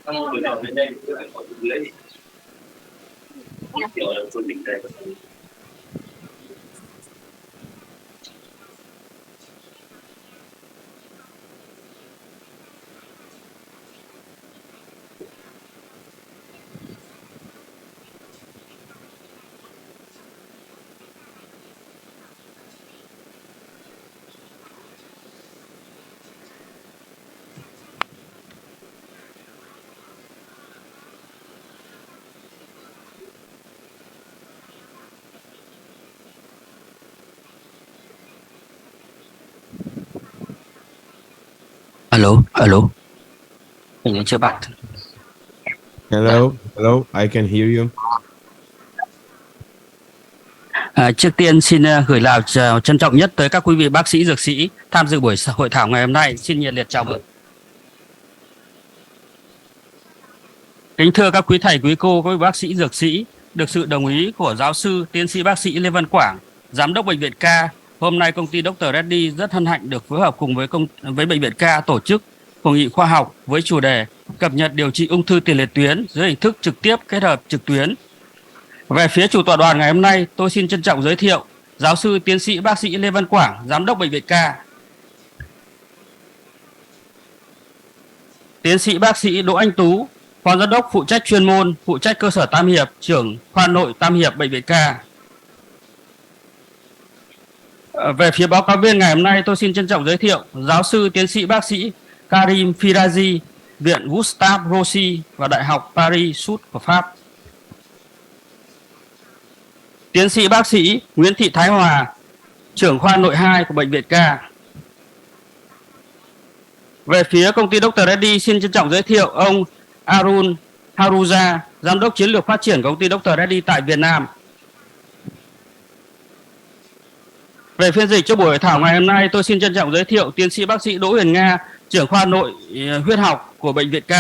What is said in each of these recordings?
Buổi đầu đến đây tôi phải có dưới thì kiểu là chuẩn bị đây. Alo, alo. Mình đến chưa bạn. Hello, hello, I can hear you. Trước tiên xin gửi lời chào trân trọng nhất tới các quý vị bác sĩ dược sĩ tham dự buổi hội thảo ngày hôm nay. Xin nhiệt liệt chào mừng. Kính thưa các quý thầy, quý cô, các quý bác sĩ dược sĩ, được sự đồng ý của giáo sư tiến sĩ bác sĩ Lê Văn Quảng, giám đốc bệnh viện K, hôm nay công ty Dr. Reddy rất hân hạnh được phối hợp cùng với bệnh viện K tổ chức hội nghị khoa học với chủ đề cập nhật điều trị ung thư tiền liệt tuyến dưới hình thức trực tiếp kết hợp trực tuyến. Về phía chủ tọa đoàn ngày hôm nay, tôi xin trân trọng giới thiệu giáo sư tiến sĩ bác sĩ Lê Văn Quảng, giám đốc bệnh viện K. Tiến sĩ bác sĩ Đỗ Anh Tú, phó giám đốc phụ trách chuyên môn, phụ trách cơ sở Tam Hiệp, trưởng khoa nội Tam Hiệp bệnh viện K. Về phía báo cáo viên ngày hôm nay, tôi xin trân trọng giới thiệu giáo sư tiến sĩ bác sĩ Karim Firazi, Viện Gustave Roussy và Đại học Paris Sud của Pháp. Tiến sĩ bác sĩ Nguyễn Thị Thái Hòa, trưởng khoa nội 2 của bệnh viện K. Về phía công ty Dr. Reddy, xin trân trọng giới thiệu ông Arun Haruja, giám đốc chiến lược phát triển của công ty Dr. Reddy tại Việt Nam. Về phiên dịch cho buổi hội thảo ngày hôm nay, tôi xin trân trọng giới thiệu tiến sĩ bác sĩ Đỗ Huyền Nga, trưởng khoa nội huyết học của bệnh viện K.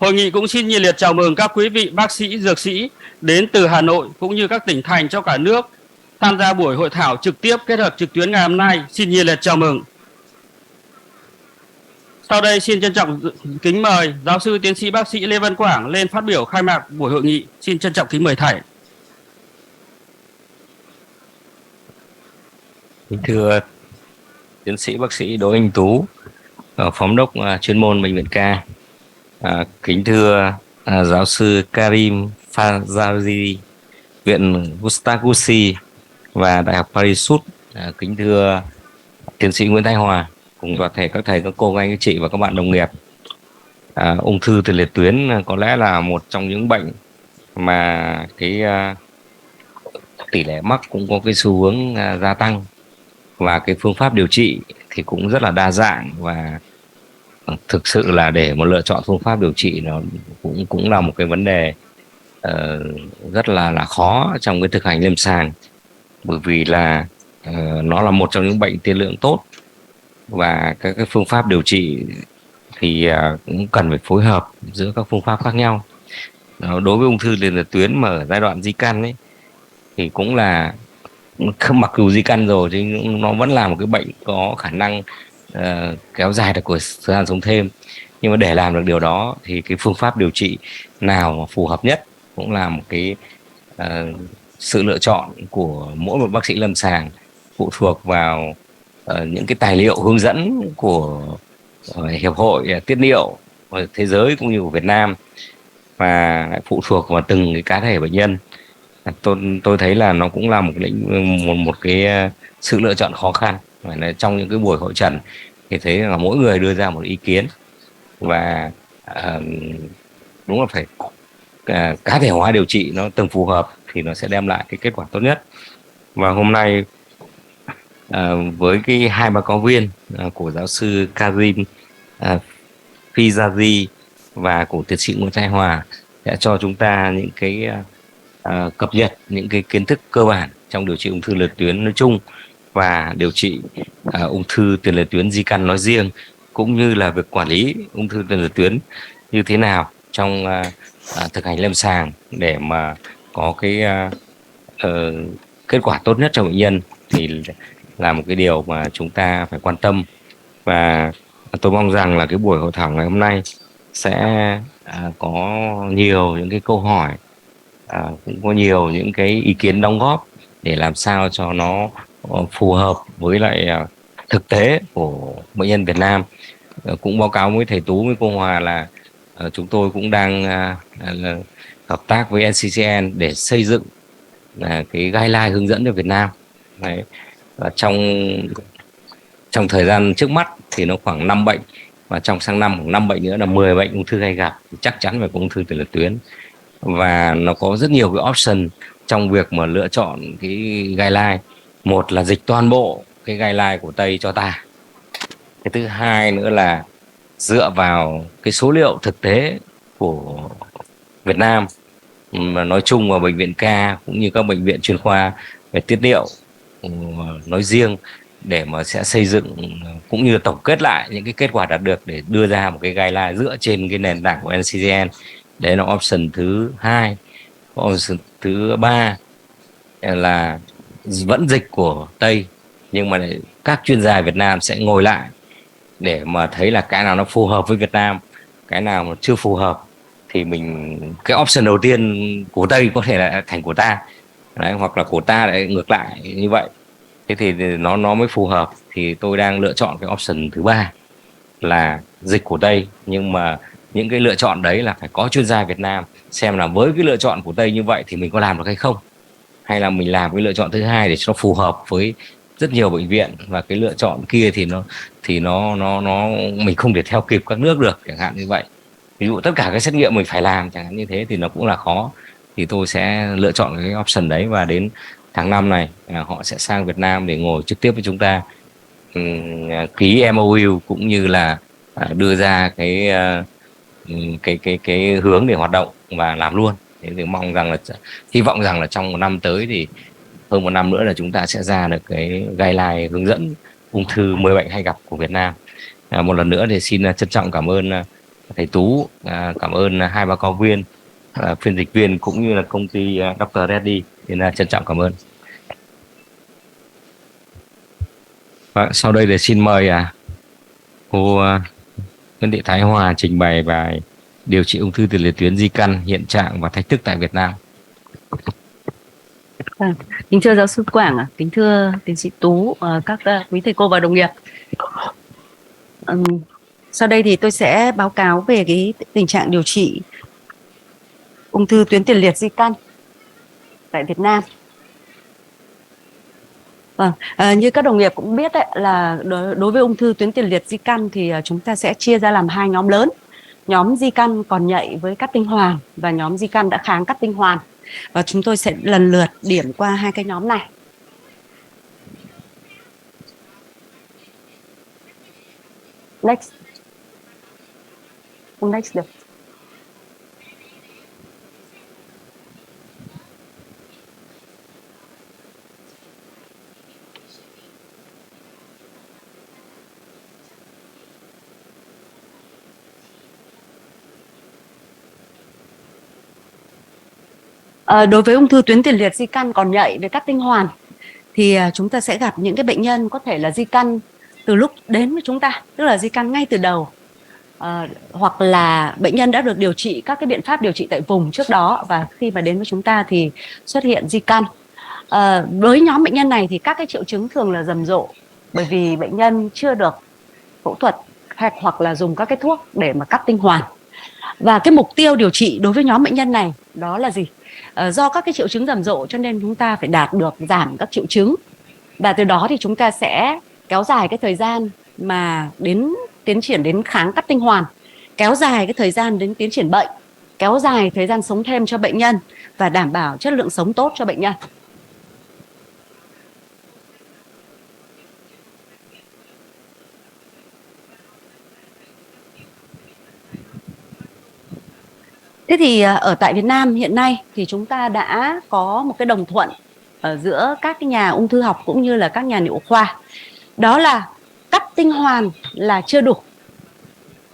Hội nghị cũng xin nhiệt liệt chào mừng các quý vị bác sĩ, dược sĩ đến từ Hà Nội cũng như các tỉnh thành trong cả nước tham gia buổi hội thảo trực tiếp kết hợp trực tuyến ngày hôm nay. Xin nhiệt liệt chào mừng. Sau đây xin trân trọng kính mời giáo sư tiến sĩ bác sĩ Lê Văn Quảng lên phát biểu khai mạc buổi hội nghị. Xin trân trọng kính mời thầy. Kính thưa tiến sĩ bác sĩ Đỗ Anh Tú, phó đốc chuyên môn bệnh viện Ca. Kính thưa giáo sư Karim Fazazi, viện Gustagusi và Đại học Paris Sud. Kính thưa tiến sĩ Nguyễn Thái Hòa cùng toàn thể các thầy, các cô, anh, các chị và các bạn đồng nghiệp. Ung thư tiền liệt tuyến có lẽ là một trong những bệnh mà cái tỷ lệ mắc cũng có cái xu hướng gia tăng, và cái phương pháp điều trị thì cũng rất là đa dạng, và thực sự là để một lựa chọn phương pháp điều trị nó cũng là một cái vấn đề rất là khó trong cái thực hành lâm sàng, bởi vì là nó là một trong những bệnh tiên lượng tốt, và các cái phương pháp điều trị thì cũng cần phải phối hợp giữa các phương pháp khác nhau. Đối với ung thư tiền liệt tuyến mà ở giai đoạn di căn ấy thì cũng là mặc dù di căn rồi thì nó vẫn là một cái bệnh có khả năng kéo dài được của thời gian sống thêm, nhưng mà để làm được điều đó thì cái phương pháp điều trị nào mà phù hợp nhất cũng là một cái sự lựa chọn của mỗi một bác sĩ lâm sàng, phụ thuộc vào những cái tài liệu hướng dẫn của hiệp hội tiết niệu thế giới cũng như của Việt Nam, và phụ thuộc vào từng cái cá thể bệnh nhân. Tôi thấy là nó cũng là một cái sự lựa chọn khó khăn. Trong những cái buổi hội trần thì thấy là mỗi người đưa ra một ý kiến, và đúng là phải cá thể hóa điều trị nó từng phù hợp thì nó sẽ đem lại cái kết quả tốt nhất. Và hôm nay với cái hai báo cáo viên của giáo sư Karim Fizazi và của tiến sĩ Nguyễn Thái Hòa sẽ cho chúng ta những cái cập nhật những cái kiến thức cơ bản trong điều trị ung thư liệt tuyến nói chung và điều trị ung thư tiền liệt tuyến di căn nói riêng, cũng như là việc quản lý ung thư tiền liệt tuyến như thế nào trong thực hành lâm sàng để mà có cái kết quả tốt nhất cho bệnh nhân, thì là một cái điều mà chúng ta phải quan tâm. Và tôi mong rằng là cái buổi hội thảo ngày hôm nay sẽ có nhiều những cái câu hỏi, cũng có nhiều những cái ý kiến đóng góp để làm sao cho nó phù hợp với lại thực tế của bệnh nhân Việt Nam. Cũng báo cáo với thầy Tú, với cô Hòa là chúng tôi cũng đang hợp tác với NCCN để xây dựng cái guideline hướng dẫn cho Việt Nam. Đấy. Và trong thời gian trước mắt thì nó khoảng 5 bệnh, và trong sang năm khoảng 5 bệnh nữa là 10 bệnh ung thư hay gặp thì chắc chắn phải có ung thư tiền liệt tuyến. Và nó có rất nhiều cái option trong việc mà lựa chọn cái guideline. Một là dịch toàn bộ cái guideline của Tây cho ta. Cái thứ hai nữa là dựa vào cái số liệu thực tế của Việt Nam mà nói chung, vào bệnh viện Ca cũng như các bệnh viện chuyên khoa về tiết niệu nói riêng, để mà sẽ xây dựng cũng như tổng kết lại những cái kết quả đạt được để đưa ra một cái guideline dựa trên cái nền tảng của NCCN. Đấy là option thứ hai. Option thứ ba là vẫn dịch của Tây, nhưng mà các chuyên gia Việt Nam sẽ ngồi lại để mà thấy là cái nào nó phù hợp với Việt Nam, cái nào mà chưa phù hợp thì mình cái option đầu tiên của Tây có thể là thành của ta. Đấy, hoặc là của ta lại ngược lại như vậy. Thế thì nó mới phù hợp. Thì tôi đang lựa chọn cái option thứ ba là dịch của Tây, nhưng mà những cái lựa chọn đấy là phải có chuyên gia Việt Nam xem là với cái lựa chọn của Tây như vậy thì mình có làm được hay không, hay là mình làm cái lựa chọn thứ hai để cho nó phù hợp với rất nhiều bệnh viện, và cái lựa chọn kia thì nó mình không thể theo kịp các nước được, chẳng hạn như vậy. Ví dụ tất cả cái xét nghiệm mình phải làm chẳng hạn như thế thì nó cũng là khó. Thì tôi sẽ lựa chọn cái option đấy, và đến tháng 5 này họ sẽ sang Việt Nam để ngồi trực tiếp với chúng ta ký MOU cũng như là đưa ra cái hướng để hoạt động và làm luôn. Thế thì hy vọng rằng là trong một năm tới thì hơn một năm nữa là chúng ta sẽ ra được cái guideline hướng dẫn ung thư 10 bệnh hay gặp của Việt Nam. Một lần nữa thì xin trân trọng cảm ơn thầy Tú, cảm ơn hai báo cáo viên, phiên dịch viên cũng như là công ty Dr. Reddy. Thì trân trọng cảm ơn. Và sau đây là xin mời cô Nguyễn Thị Thái Hòa trình bày bài điều trị ung thư tiền liệt tuyến di căn, hiện trạng và thách thức tại Việt Nam. Kính thưa giáo sư Quảng, kính thưa tiến sĩ Tú, các quý thầy cô và đồng nghiệp. Sau đây thì tôi sẽ báo cáo về cái tình trạng điều trị ung thư tuyến tiền liệt di căn tại Việt Nam. Như các đồng nghiệp cũng biết đấy, là đối với ung thư tuyến tiền liệt di căn thì chúng ta sẽ chia ra làm hai nhóm lớn. Nhóm di căn còn nhạy với cắt tinh hoàn và nhóm di căn đã kháng cắt tinh hoàn. Và chúng tôi sẽ lần lượt điểm qua hai cái nhóm này. Next. Không next được. Đối với ung thư tuyến tiền liệt di căn còn nhạy với cắt tinh hoàn thì chúng ta sẽ gặp những cái bệnh nhân có thể là di căn từ lúc đến với chúng ta, tức là di căn ngay từ đầu, hoặc là bệnh nhân đã được điều trị các cái biện pháp điều trị tại vùng trước đó và khi mà đến với chúng ta thì xuất hiện di căn. Với nhóm bệnh nhân này thì các cái triệu chứng thường là rầm rộ bởi vì bệnh nhân chưa được phẫu thuật hoặc là dùng các cái thuốc để mà cắt tinh hoàn. Và cái mục tiêu điều trị đối với nhóm bệnh nhân này đó là gì? Do các cái triệu chứng rầm rộ cho nên chúng ta phải đạt được giảm các triệu chứng, và từ đó thì chúng ta sẽ kéo dài cái thời gian mà đến tiến triển đến kháng cắt tinh hoàn, kéo dài cái thời gian đến tiến triển bệnh, kéo dài thời gian sống thêm cho bệnh nhân và đảm bảo chất lượng sống tốt cho bệnh nhân. Thế thì ở tại Việt Nam hiện nay thì chúng ta đã có một cái đồng thuận ở giữa các cái nhà ung thư học cũng như là các nhà niệu khoa. Đó là cắt tinh hoàn là chưa đủ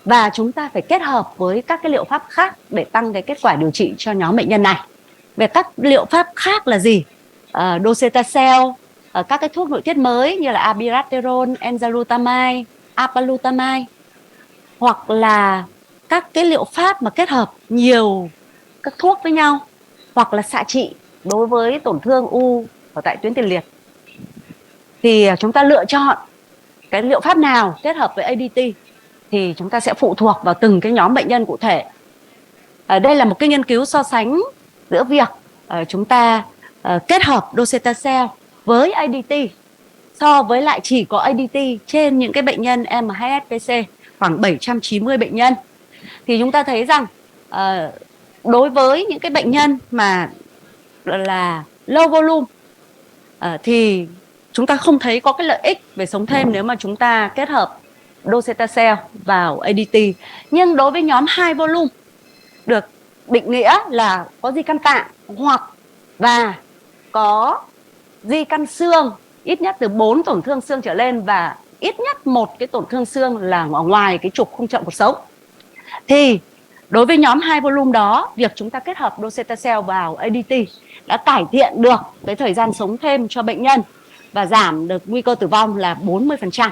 và chúng ta phải kết hợp với các cái liệu pháp khác để tăng cái kết quả điều trị cho nhóm bệnh nhân này. Về các liệu pháp khác là gì? Docetacel, các cái thuốc nội tiết mới như là abiraterone, enzalutamide, apalutamide, hoặc là các cái liệu pháp mà kết hợp nhiều các thuốc với nhau, hoặc là xạ trị đối với tổn thương u ở tại tuyến tiền liệt. Thì chúng ta lựa chọn cái liệu pháp nào kết hợp với ADT thì chúng ta sẽ phụ thuộc vào từng cái nhóm bệnh nhân cụ thể. Đây là một cái nghiên cứu so sánh giữa việc chúng ta kết hợp docetacel với ADT so với lại chỉ có ADT trên những cái bệnh nhân MHSPC khoảng 790 bệnh nhân. Thì chúng ta thấy rằng đối với những cái bệnh nhân mà là low volume thì chúng ta không thấy có cái lợi ích về sống thêm nếu mà chúng ta kết hợp docetacel vào ADT. Nhưng đối với nhóm high volume được định nghĩa là có di căn tạng hoặc và có di căn xương, ít nhất từ 4 tổn thương xương trở lên và ít nhất một cái tổn thương xương là ở ngoài cái trục khung chậm cuộc sống, thì đối với nhóm high volume đó, việc chúng ta kết hợp docetacel vào ADT đã cải thiện được cái thời gian sống thêm cho bệnh nhân và giảm được nguy cơ tử vong là 40%.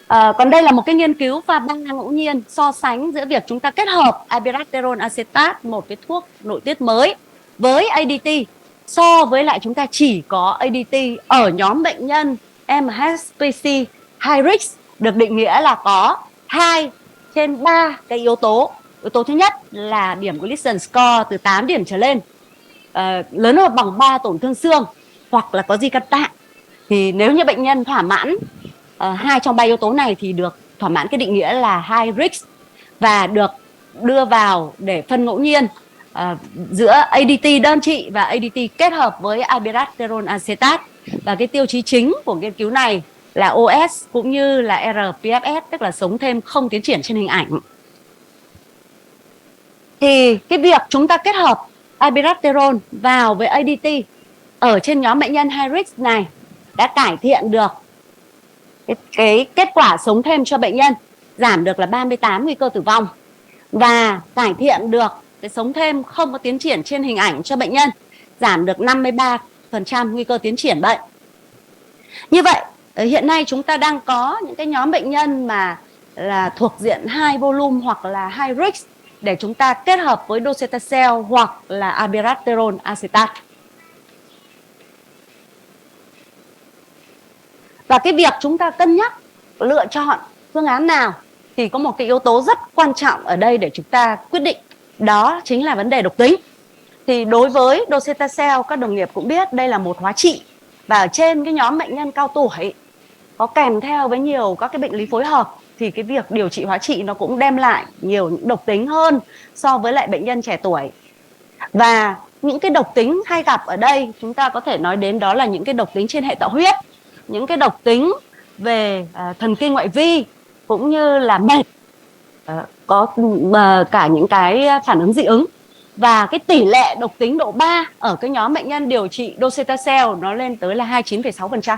Còn đây là một cái nghiên cứu pha ba ngẫu nhiên so sánh giữa việc chúng ta kết hợp abiraterone acetate, một cái thuốc nội tiết mới, với ADT so với lại chúng ta chỉ có ADT ở nhóm bệnh nhân MHSPC high risk, được định nghĩa là có 2 trên 3 cái yếu tố. Yếu tố thứ nhất là điểm của Gleason score từ 8 điểm trở lên, lớn hơn bằng 3 tổn thương xương hoặc là có di căn tạng. Thì nếu như bệnh nhân thỏa mãn 2 trong 3 yếu tố này thì được thỏa mãn cái định nghĩa là high risk và được đưa vào để phân ngẫu nhiên giữa ADT đơn trị và ADT kết hợp với abiraterone acetate. Và cái tiêu chí chính của nghiên cứu này là OS cũng như là rPFS, tức là sống thêm không tiến triển trên hình ảnh. Thì cái việc chúng ta kết hợp abiraterone vào với ADT ở trên nhóm bệnh nhân high risk này đã cải thiện được cái kết quả sống thêm cho bệnh nhân giảm được là 38 nguy cơ tử vong và cải thiện được cái sống thêm không có tiến triển trên hình ảnh cho bệnh nhân, giảm được 53% nguy cơ tiến triển bệnh. Như vậy hiện nay chúng ta đang có những cái nhóm bệnh nhân mà là thuộc diện high volume hoặc là high risk để chúng ta kết hợp với docetaxel hoặc là abiraterone acetate. Và cái việc chúng ta cân nhắc lựa chọn phương án nào thì có một cái yếu tố rất quan trọng ở đây để chúng ta quyết định, đó chính là vấn đề độc tính. Thì đối với docetaxel, các đồng nghiệp cũng biết đây là một hóa trị, và ở trên cái nhóm bệnh nhân cao tuổi có kèm theo với nhiều các cái bệnh lý phối hợp thì cái việc điều trị hóa trị nó cũng đem lại nhiều những độc tính hơn so với lại bệnh nhân trẻ tuổi. Và những cái độc tính hay gặp ở đây chúng ta có thể nói đến đó là những cái độc tính trên hệ tạo huyết, những cái độc tính về thần kinh ngoại vi cũng như là mệt, có cả những cái phản ứng dị ứng. Và cái tỷ lệ độc tính độ 3 ở cái nhóm bệnh nhân điều trị docetaxel nó lên tới là 29,6%.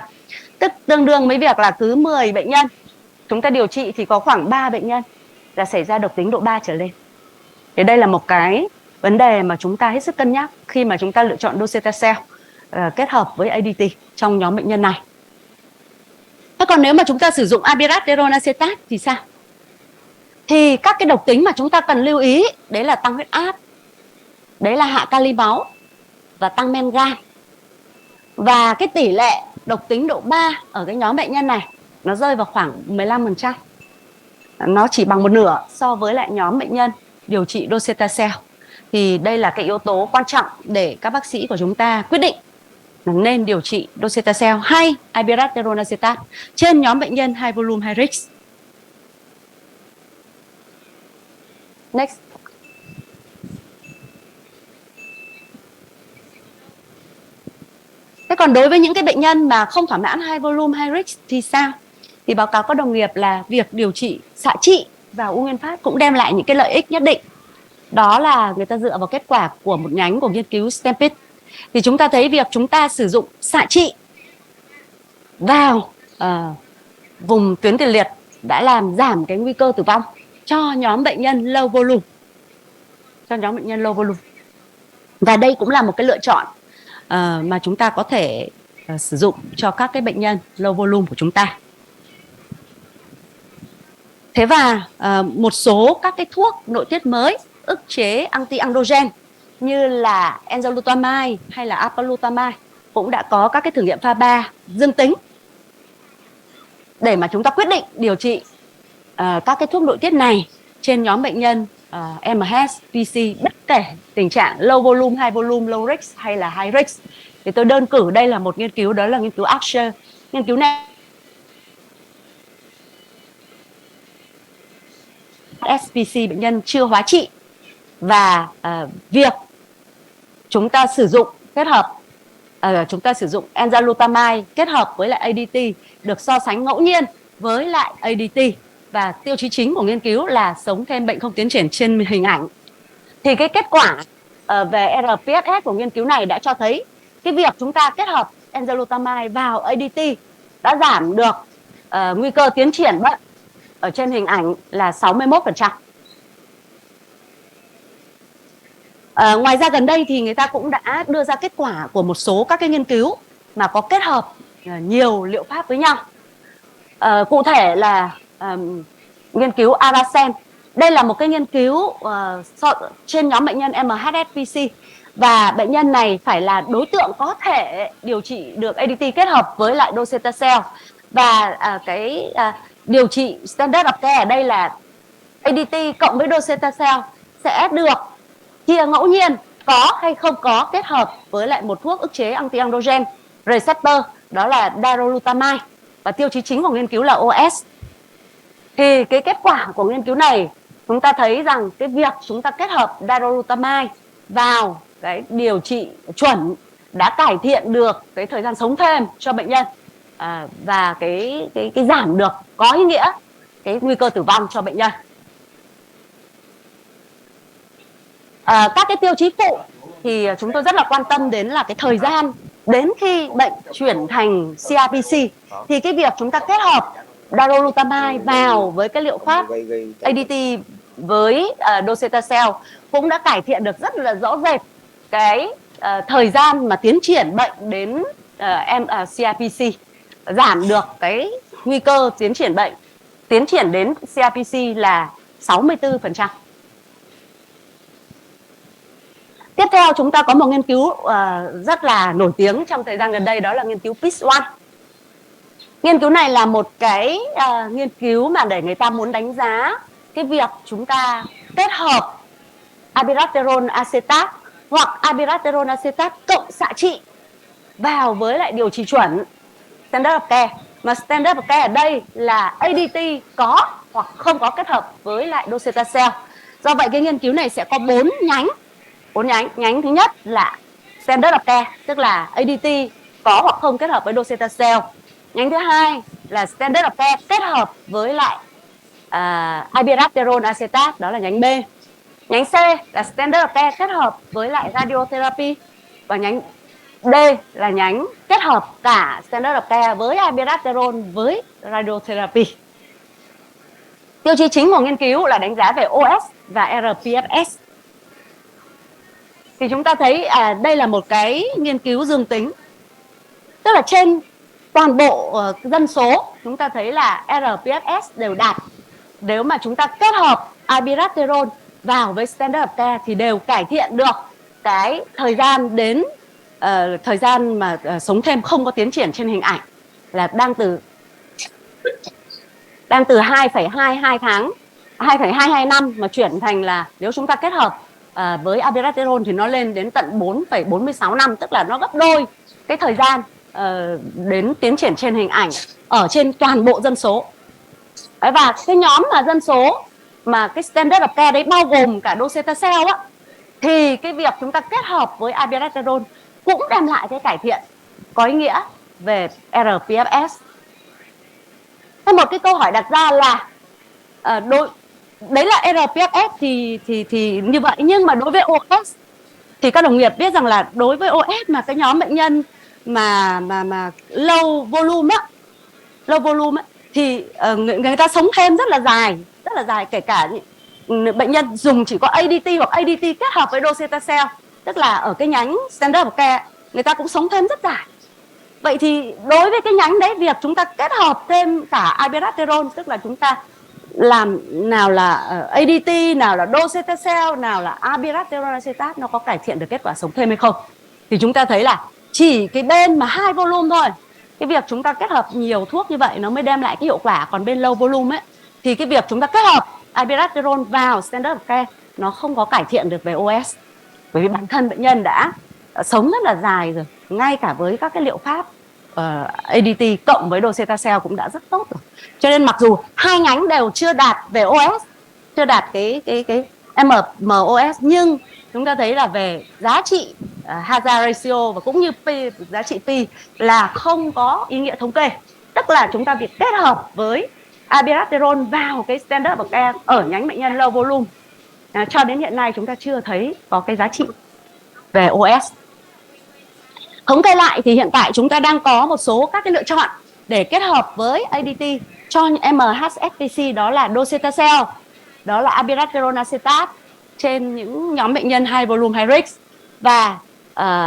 Tức tương đương với việc là cứ 10 bệnh nhân chúng ta điều trị thì có khoảng 3 bệnh nhân là xảy ra độc tính độ 3 trở lên. Thì đây là một cái vấn đề mà chúng ta hết sức cân nhắc khi mà chúng ta lựa chọn docetaxel kết hợp với ADT trong nhóm bệnh nhân này. Thế còn nếu mà chúng ta sử dụng abiraterone acetate thì sao? Thì các cái độc tính mà chúng ta cần lưu ý đấy là tăng huyết áp, đấy là hạ kali máu và tăng men gan. Và cái tỷ lệ độc tính độ 3 ở cái nhóm bệnh nhân này nó rơi vào khoảng 15%. Nó chỉ bằng một nửa so với lại nhóm bệnh nhân điều trị docetaxel. Thì đây là cái yếu tố quan trọng để các bác sĩ của chúng ta quyết định nên điều trị docetaxel hay abiraterone acetate trên nhóm bệnh nhân high volume high risk. Next. Thế còn đối với những cái bệnh nhân mà không thỏa mãn high volume high risk thì sao? Thì báo cáo các đồng nghiệp là việc điều trị xạ trị vào u nguyên phát cũng đem lại những cái lợi ích nhất định. Đó là người ta dựa vào kết quả của một nhánh của nghiên cứu Stampede. Thì chúng ta thấy việc chúng ta sử dụng xạ trị vào vùng tuyến tiền liệt đã làm giảm cái nguy cơ tử vong cho nhóm bệnh nhân low volume. Và đây cũng là một cái lựa chọn mà chúng ta có thể sử dụng cho các cái bệnh nhân low volume của chúng ta. Thế và một số các cái thuốc nội tiết mới ức chế anti-androgen như là enzalutamide hay là apalutamide cũng đã có các cái thử nghiệm pha 3 dương tính để mà chúng ta quyết định điều trị các cái thuốc nội tiết này trên nhóm bệnh nhân MHSPC bất kể tình trạng low volume, high volume, low risk hay là high risk. Thì tôi đơn cử đây là một nghiên cứu, đó là nghiên cứu Archer. Nghiên cứu này SPC bệnh nhân chưa hóa trị, và việc chúng ta sử dụng kết hợp enzalutamide kết hợp với lại ADT được so sánh ngẫu nhiên với lại ADT, và tiêu chí chính của nghiên cứu là sống thêm bệnh không tiến triển trên hình ảnh. Thì cái kết quả về rPFS của nghiên cứu này đã cho thấy cái việc chúng ta kết hợp enzalutamide vào ADT đã giảm được nguy cơ tiến triển bệnh ở trên hình ảnh là 61%. Ngoài ra gần đây thì người ta cũng đã đưa ra kết quả của một số các cái nghiên cứu mà có kết hợp nhiều liệu pháp với nhau. Cụ thể là nghiên cứu Aracen. Đây là một cái nghiên cứu trên nhóm bệnh nhân MHSPC, và bệnh nhân này phải là đối tượng có thể điều trị được ADT kết hợp với lại docetaxel. Và điều trị standard of care ở đây là ADT cộng với docetaxel sẽ được chia ngẫu nhiên có hay không có kết hợp với lại một thuốc ức chế anti-androgen receptor, đó là darolutamide, và tiêu chí chính của nghiên cứu là OS. Thì cái kết quả của nghiên cứu này chúng ta thấy rằng cái việc chúng ta kết hợp darolutamide vào cái điều trị chuẩn đã cải thiện được cái thời gian sống thêm cho bệnh nhân, và cái giảm được có ý nghĩa cái nguy cơ tử vong cho bệnh nhân. Các cái tiêu chí phụ thì chúng tôi rất là quan tâm đến là cái thời gian đến khi bệnh chuyển thành CRPC. Thì cái việc chúng ta kết hợp darolutamide vào với cái liệu pháp ADT với docetaxel cũng đã cải thiện được rất là rõ rệt cái thời gian mà tiến triển bệnh đến CRPC, giảm được cái nguy cơ tiến triển đến CRPC là 64%. Tiếp theo chúng ta có một nghiên cứu rất là nổi tiếng trong thời gian gần đây, đó là nghiên cứu PIS-1. Nghiên cứu này là một cái nghiên cứu mà để người ta muốn đánh giá cái việc chúng ta kết hợp abiraterone acetate hoặc abiraterone acetate cộng xạ trị vào với lại điều trị chuẩn standard of care. Mà standard of care ở đây là ADT có hoặc không có kết hợp với lại docetaxel. Do vậy cái nghiên cứu này sẽ có 4 nhánh. Nhánh thứ nhất là standard of care, tức là ADT có hoặc không kết hợp với docetaxel. Nhánh thứ hai là standard of care kết hợp với lại abiraterone acetate, đó là nhánh B. Nhánh C là standard of care kết hợp với lại radiotherapy. Và nhánh D là nhánh kết hợp cả standard of care với abiraterone với radiotherapy. Tiêu chí chính của nghiên cứu là đánh giá về OS và rPFS. Thì chúng ta thấy đây là một cái nghiên cứu dương tính. Tức là trên toàn bộ dân số chúng ta thấy là rPFS đều đạt. Nếu mà chúng ta kết hợp abiraterone vào với standard of care thì đều cải thiện được cái thời gian đến thời gian mà sống thêm không có tiến triển trên hình ảnh, là đang từ 2,22 tháng, 2,22 năm mà chuyển thành là nếu chúng ta kết hợp với abiraterone thì nó lên đến tận 4,46 năm, tức là nó gấp đôi cái thời gian đến tiến triển trên hình ảnh ở trên toàn bộ dân số. Và cái nhóm mà dân số mà cái standard of care đấy bao gồm cả docetaxel á, thì cái việc chúng ta kết hợp với abiraterone cũng đem lại cái cải thiện có ý nghĩa về rPFS. Thế một cái câu hỏi đặt ra là đấy là rPFS thì như vậy, nhưng mà đối với OS thì các đồng nghiệp biết rằng là đối với OS mà cái nhóm bệnh nhân mà low volume á, thì người ta sống thêm rất là dài, kể cả bệnh nhân dùng chỉ có ADT hoặc ADT kết hợp với docetaxel, tức là ở cái nhánh standard of care người ta cũng sống thêm rất dài. Vậy thì đối với cái nhánh đấy, việc chúng ta kết hợp thêm cả abiraterone, tức là chúng ta làm nào là ADT, nào là docetaxel, nào là abiraterone acetate, nó có cải thiện được kết quả sống thêm hay không. Thì chúng ta thấy là chỉ cái bên mà high volume thôi, cái việc chúng ta kết hợp nhiều thuốc như vậy nó mới đem lại cái hiệu quả. Còn bên low volume ấy, thì cái việc chúng ta kết hợp abiraterone vào standard of care nó không có cải thiện được về OS. Bởi vì bản thân bệnh nhân đã sống rất là dài rồi, ngay cả với các cái liệu pháp ADT cộng với docetaxel cũng đã rất tốt rồi. Cho nên mặc dù hai nhánh đều chưa đạt về OS, chưa đạt cái MOS, nhưng chúng ta thấy là về giá trị hazard ratio và cũng như giá trị P là không có ý nghĩa thống kê. Tức là chúng ta việc kết hợp với abiraterone vào cái standard of care ở nhánh bệnh nhân low volume cho đến hiện nay chúng ta chưa thấy có cái giá trị về OS. Thống kê lại thì hiện tại chúng ta đang có một số các cái lựa chọn để kết hợp với ADT cho MHSPC, đó là docetaxel, đó là abiraterone acetate trên những nhóm bệnh nhân high volume high risk, và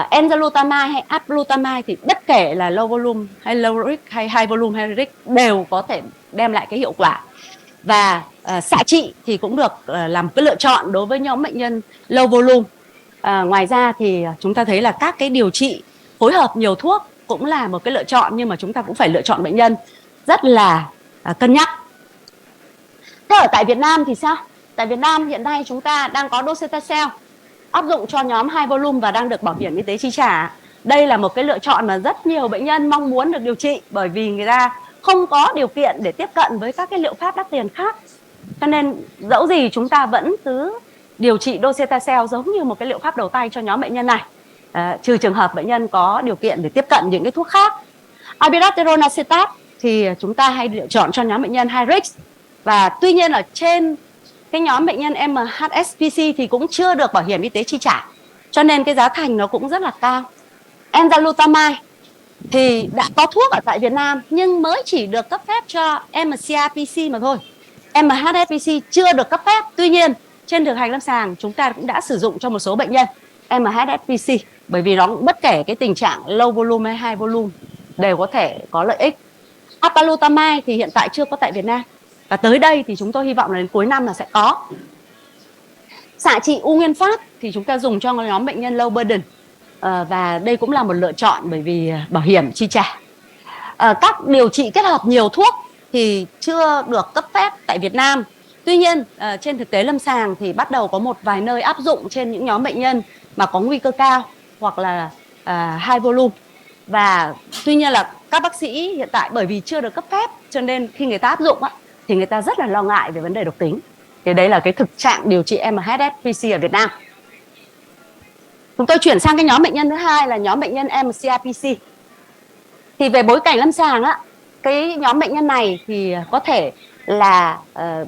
enzalutamide hay ablutamide thì bất kể là low volume hay low risk hay high volume high risk đều có thể đem lại cái hiệu quả. Và xạ trị thì cũng được làm cái lựa chọn đối với nhóm bệnh nhân low volume. Ngoài ra thì chúng ta thấy là các cái điều trị phối hợp nhiều thuốc cũng là một cái lựa chọn, nhưng mà chúng ta cũng phải lựa chọn bệnh nhân rất là cân nhắc. Thế ở tại Việt Nam thì sao? Tại Việt Nam hiện nay chúng ta đang có docetaxel áp dụng cho nhóm high volume và đang được bảo hiểm y tế chi trả. Đây là một cái lựa chọn mà rất nhiều bệnh nhân mong muốn được điều trị, bởi vì người ta không có điều kiện để tiếp cận với các cái liệu pháp đắt tiền khác. Cho nên dẫu gì chúng ta vẫn cứ điều trị docetaxel giống như một cái liệu pháp đầu tay cho nhóm bệnh nhân này, trừ trường hợp bệnh nhân có điều kiện để tiếp cận những cái thuốc khác. Abiraterone acetate thì chúng ta hay lựa chọn cho nhóm bệnh nhân high risk, và tuy nhiên ở trên cái nhóm bệnh nhân MHSPC thì cũng chưa được bảo hiểm y tế chi trả, cho nên cái giá thành nó cũng rất là cao. Enzalutamide thì đã có thuốc ở tại Việt Nam nhưng mới chỉ được cấp phép cho MCRPC mà thôi. MHSPC chưa được cấp phép. Tuy nhiên trên thực hành lâm sàng chúng ta cũng đã sử dụng cho một số bệnh nhân MHSPC bởi vì nó cũng bất kể cái tình trạng low volume hay high volume đều có thể có lợi ích. Apalutamide thì hiện tại chưa có tại Việt Nam và tới đây thì chúng tôi hy vọng là đến cuối năm là sẽ có. Xạ trị u nguyên phát thì chúng ta dùng cho nhóm bệnh nhân low burden và đây cũng là một lựa chọn bởi vì bảo hiểm chi trả. Các điều trị kết hợp nhiều thuốc thì chưa được cấp phép tại Việt Nam. Tuy nhiên trên thực tế lâm sàng thì bắt đầu có một vài nơi áp dụng trên những nhóm bệnh nhân mà có nguy cơ cao hoặc là high volume. Và tuy nhiên là các bác sĩ hiện tại bởi vì chưa được cấp phép cho nên khi người ta áp dụng thì người ta rất là lo ngại về vấn đề độc tính. Thì đấy là cái thực trạng điều trị MHSPC ở Việt Nam. Chúng tôi chuyển sang cái nhóm bệnh nhân thứ hai là nhóm bệnh nhân MCRPC. Thì về bối cảnh lâm sàng cái nhóm bệnh nhân này thì có thể là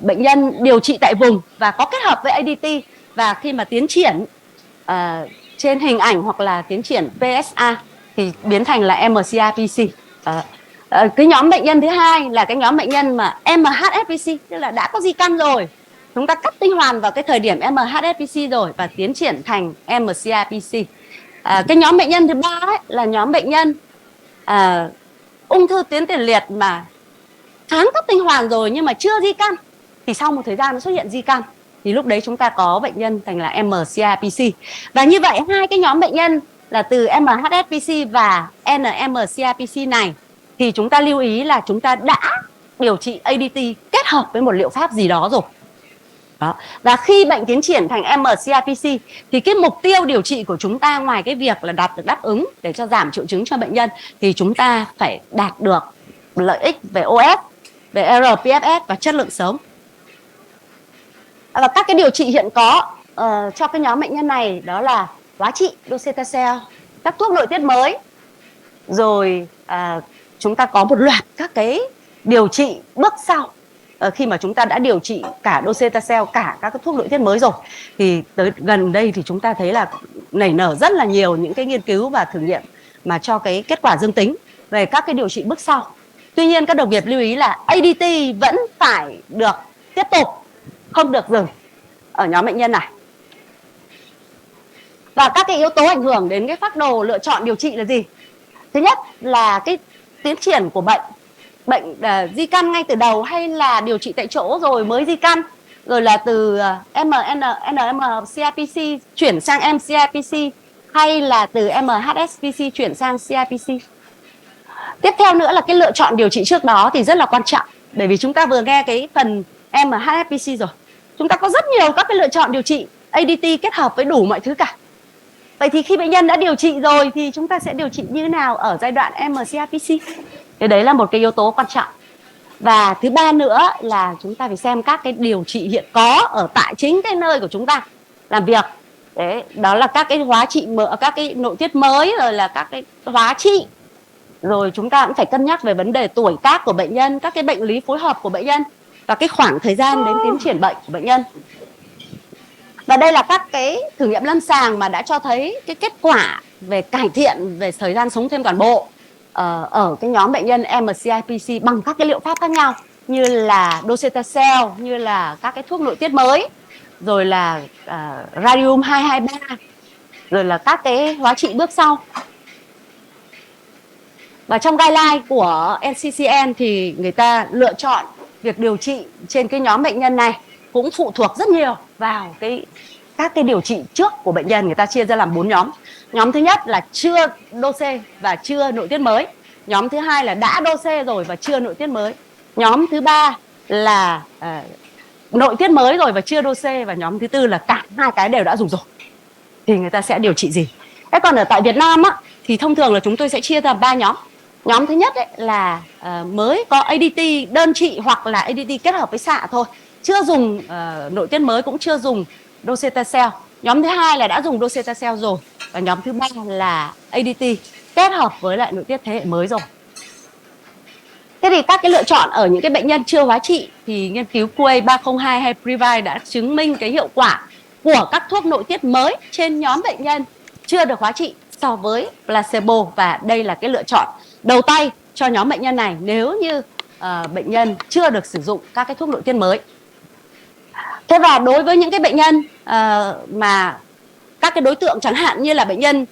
bệnh nhân điều trị tại vùng và có kết hợp với ADT, và khi mà tiến triển trên hình ảnh hoặc là tiến triển PSA thì biến thành là MCRPC. Cái nhóm bệnh nhân thứ hai là cái nhóm bệnh nhân mà MHSPC, tức là đã có di căn rồi, chúng ta cắt tinh hoàn vào cái thời điểm MHSPC rồi và tiến triển thành MCRPC. Cái nhóm bệnh nhân thứ ba là nhóm bệnh nhân ung thư tuyến tiền liệt mà kháng cắt tinh hoàn rồi nhưng mà chưa di căn, thì sau một thời gian nó xuất hiện di căn thì lúc đấy chúng ta có bệnh nhân thành là MCRPC. Và như vậy hai cái nhóm bệnh nhân là từ MHSPC và NMCRPC này thì chúng ta lưu ý là chúng ta đã điều trị ADT kết hợp với một liệu pháp gì đó rồi. Đó. Và khi bệnh tiến triển thành MCRPC thì cái mục tiêu điều trị của chúng ta ngoài cái việc là đạt được đáp ứng để cho giảm triệu chứng cho bệnh nhân thì chúng ta phải đạt được lợi ích về OS, về rPFS và chất lượng sống. Và các cái điều trị hiện có cho cái nhóm bệnh nhân này đó là hóa trị docetaxel, các thuốc nội tiết mới, rồi chúng ta có một loạt các cái điều trị bước sau. Khi mà chúng ta đã điều trị cả docetaxel, cả các thuốc nội tiết mới rồi thì tới gần đây thì chúng ta thấy là nảy nở rất là nhiều những cái nghiên cứu và thử nghiệm mà cho cái kết quả dương tính về các cái điều trị bước sau. Tuy nhiên các đồng nghiệp lưu ý là ADT vẫn phải được tiếp tục, không được dừng ở nhóm bệnh nhân này. Và các cái yếu tố ảnh hưởng đến cái phác đồ lựa chọn điều trị là gì? Thứ nhất là cái tiến triển của bệnh di căn ngay từ đầu hay là điều trị tại chỗ rồi mới di căn, rồi là từ NMCRPC chuyển sang MCRPC hay là từ MHSPC chuyển sang CRPC. Tiếp theo nữa là cái lựa chọn điều trị trước đó thì rất là quan trọng, bởi vì chúng ta vừa nghe cái phần MHSPC rồi, chúng ta có rất nhiều các cái lựa chọn điều trị ADT kết hợp với đủ mọi thứ cả. Vậy thì khi bệnh nhân đã điều trị rồi thì chúng ta sẽ điều trị như thế nào ở giai đoạn MCRPC? Thì đấy là một cái yếu tố quan trọng. Và thứ ba nữa là chúng ta phải xem các cái điều trị hiện có ở tại chính cái nơi của chúng ta làm việc. Đấy, đó là các cái hóa trị, các cái nội tiết mới, rồi là các cái hóa trị. Rồi chúng ta cũng phải cân nhắc về vấn đề tuổi tác của bệnh nhân, các cái bệnh lý phối hợp của bệnh nhân và cái khoảng thời gian đến tiến triển bệnh của bệnh nhân. Và đây là các cái thử nghiệm lâm sàng mà đã cho thấy cái kết quả về cải thiện về thời gian sống thêm toàn bộ ở cái nhóm bệnh nhân MCRPC bằng các cái liệu pháp khác nhau, như là docetaxel, như là các cái thuốc nội tiết mới, rồi là radium 223, rồi là các cái hóa trị bước sau. Và trong guideline của NCCN thì người ta lựa chọn việc điều trị trên cái nhóm bệnh nhân này cũng phụ thuộc rất nhiều vào các cái điều trị trước của bệnh nhân. Người ta chia ra làm 4 nhóm. Nhóm thứ nhất là chưa dose và chưa nội tiết mới. Nhóm thứ hai là đã dose rồi và chưa nội tiết mới. Nhóm thứ ba là nội tiết mới rồi và chưa dose. Và nhóm thứ tư là cả hai cái đều đã dùng rồi. Thì người ta sẽ điều trị gì? Thế còn ở tại Việt Nam thì thông thường là chúng tôi sẽ chia ra 3 nhóm. Nhóm thứ nhất là mới có ADT đơn trị hoặc là ADT kết hợp với xạ thôi, chưa dùng nội tiết mới, cũng chưa dùng docetaxel. Nhóm thứ hai là đã dùng docetaxel rồi. Và nhóm thứ ba là ADT kết hợp với lại nội tiết thế hệ mới rồi. Thế thì các cái lựa chọn ở những cái bệnh nhân chưa hóa trị thì nghiên cứu QA302 hay Previte đã chứng minh cái hiệu quả của các thuốc nội tiết mới trên nhóm bệnh nhân chưa được hóa trị so với placebo, và đây là cái lựa chọn đầu tay cho nhóm bệnh nhân này nếu như bệnh nhân chưa được sử dụng các cái thuốc nội tiết mới. Thế và đối với những cái bệnh nhân mà các cái đối tượng chẳng hạn như là bệnh nhân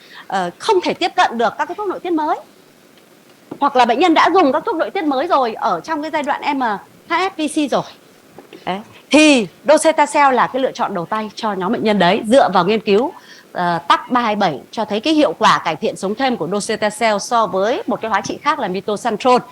không thể tiếp cận được các cái thuốc nội tiết mới, hoặc là bệnh nhân đã dùng các thuốc nội tiết mới rồi ở trong cái giai đoạn MHSPC rồi. Đấy. Thì docetaxel là cái lựa chọn đầu tay cho nhóm bệnh nhân đấy, dựa vào nghiên cứu TAC 327 cho thấy cái hiệu quả cải thiện sống thêm của docetaxel so với một cái hóa trị khác là mitoxantrone.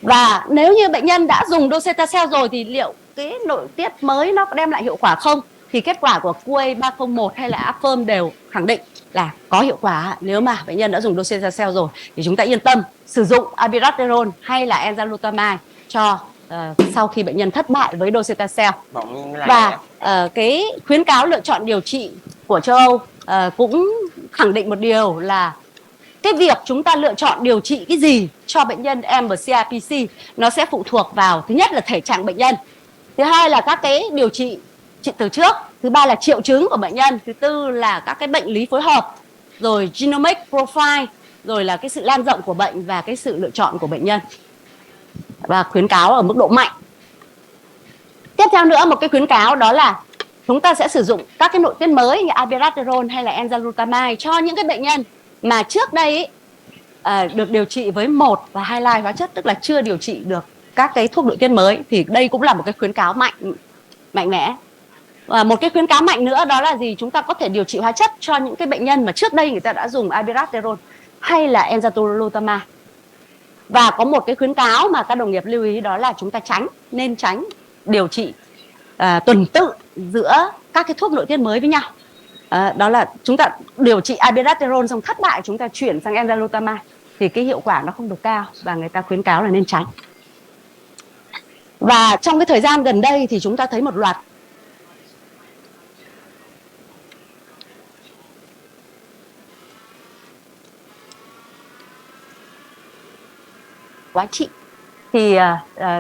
Và nếu như bệnh nhân đã dùng docetaxel rồi thì liệu cái nội tiết mới nó có đem lại hiệu quả không? Thì kết quả của QA 301 hay là AFFIRM đều khẳng định là có hiệu quả. Nếu mà bệnh nhân đã dùng docetaxel rồi thì chúng ta yên tâm sử dụng abiraterone hay là enzalutamide cho sau khi bệnh nhân thất bại với docetaxel. Và cái khuyến cáo lựa chọn điều trị của châu Âu cũng khẳng định một điều là cái việc chúng ta lựa chọn điều trị cái gì cho bệnh nhân MCRPC nó sẽ phụ thuộc vào, thứ nhất là thể trạng bệnh nhân, thứ hai là các cái điều trị từ trước, thứ ba là triệu chứng của bệnh nhân, thứ tư là các cái bệnh lý phối hợp, rồi genomic profile, rồi là cái sự lan rộng của bệnh và cái sự lựa chọn của bệnh nhân. Và khuyến cáo ở mức độ mạnh. Tiếp theo nữa, một cái khuyến cáo đó là chúng ta sẽ sử dụng các cái nội tiết mới như abiraterone hay là enzalutamide cho những cái bệnh nhân mà trước đây được điều trị với 1 và 2 lai hóa chất, tức là chưa điều trị được các cái thuốc nội tiết mới. Thì đây cũng là một cái khuyến cáo mạnh mẽ. Và một cái khuyến cáo mạnh nữa đó là gì? Chúng ta có thể điều trị hóa chất cho những cái bệnh nhân mà trước đây người ta đã dùng abiraterone hay là enzalutamide. Và có một cái khuyến cáo mà các đồng nghiệp lưu ý đó là chúng ta nên tránh điều trị tuần tự giữa các cái thuốc nội tiết mới với nhau. Đó là chúng ta điều trị abiraterone xong thất bại chúng ta chuyển sang enzalutamide thì cái hiệu quả nó không được cao và người ta khuyến cáo là nên tránh. Và trong cái thời gian gần đây thì chúng ta thấy một loạt hóa trị. Thì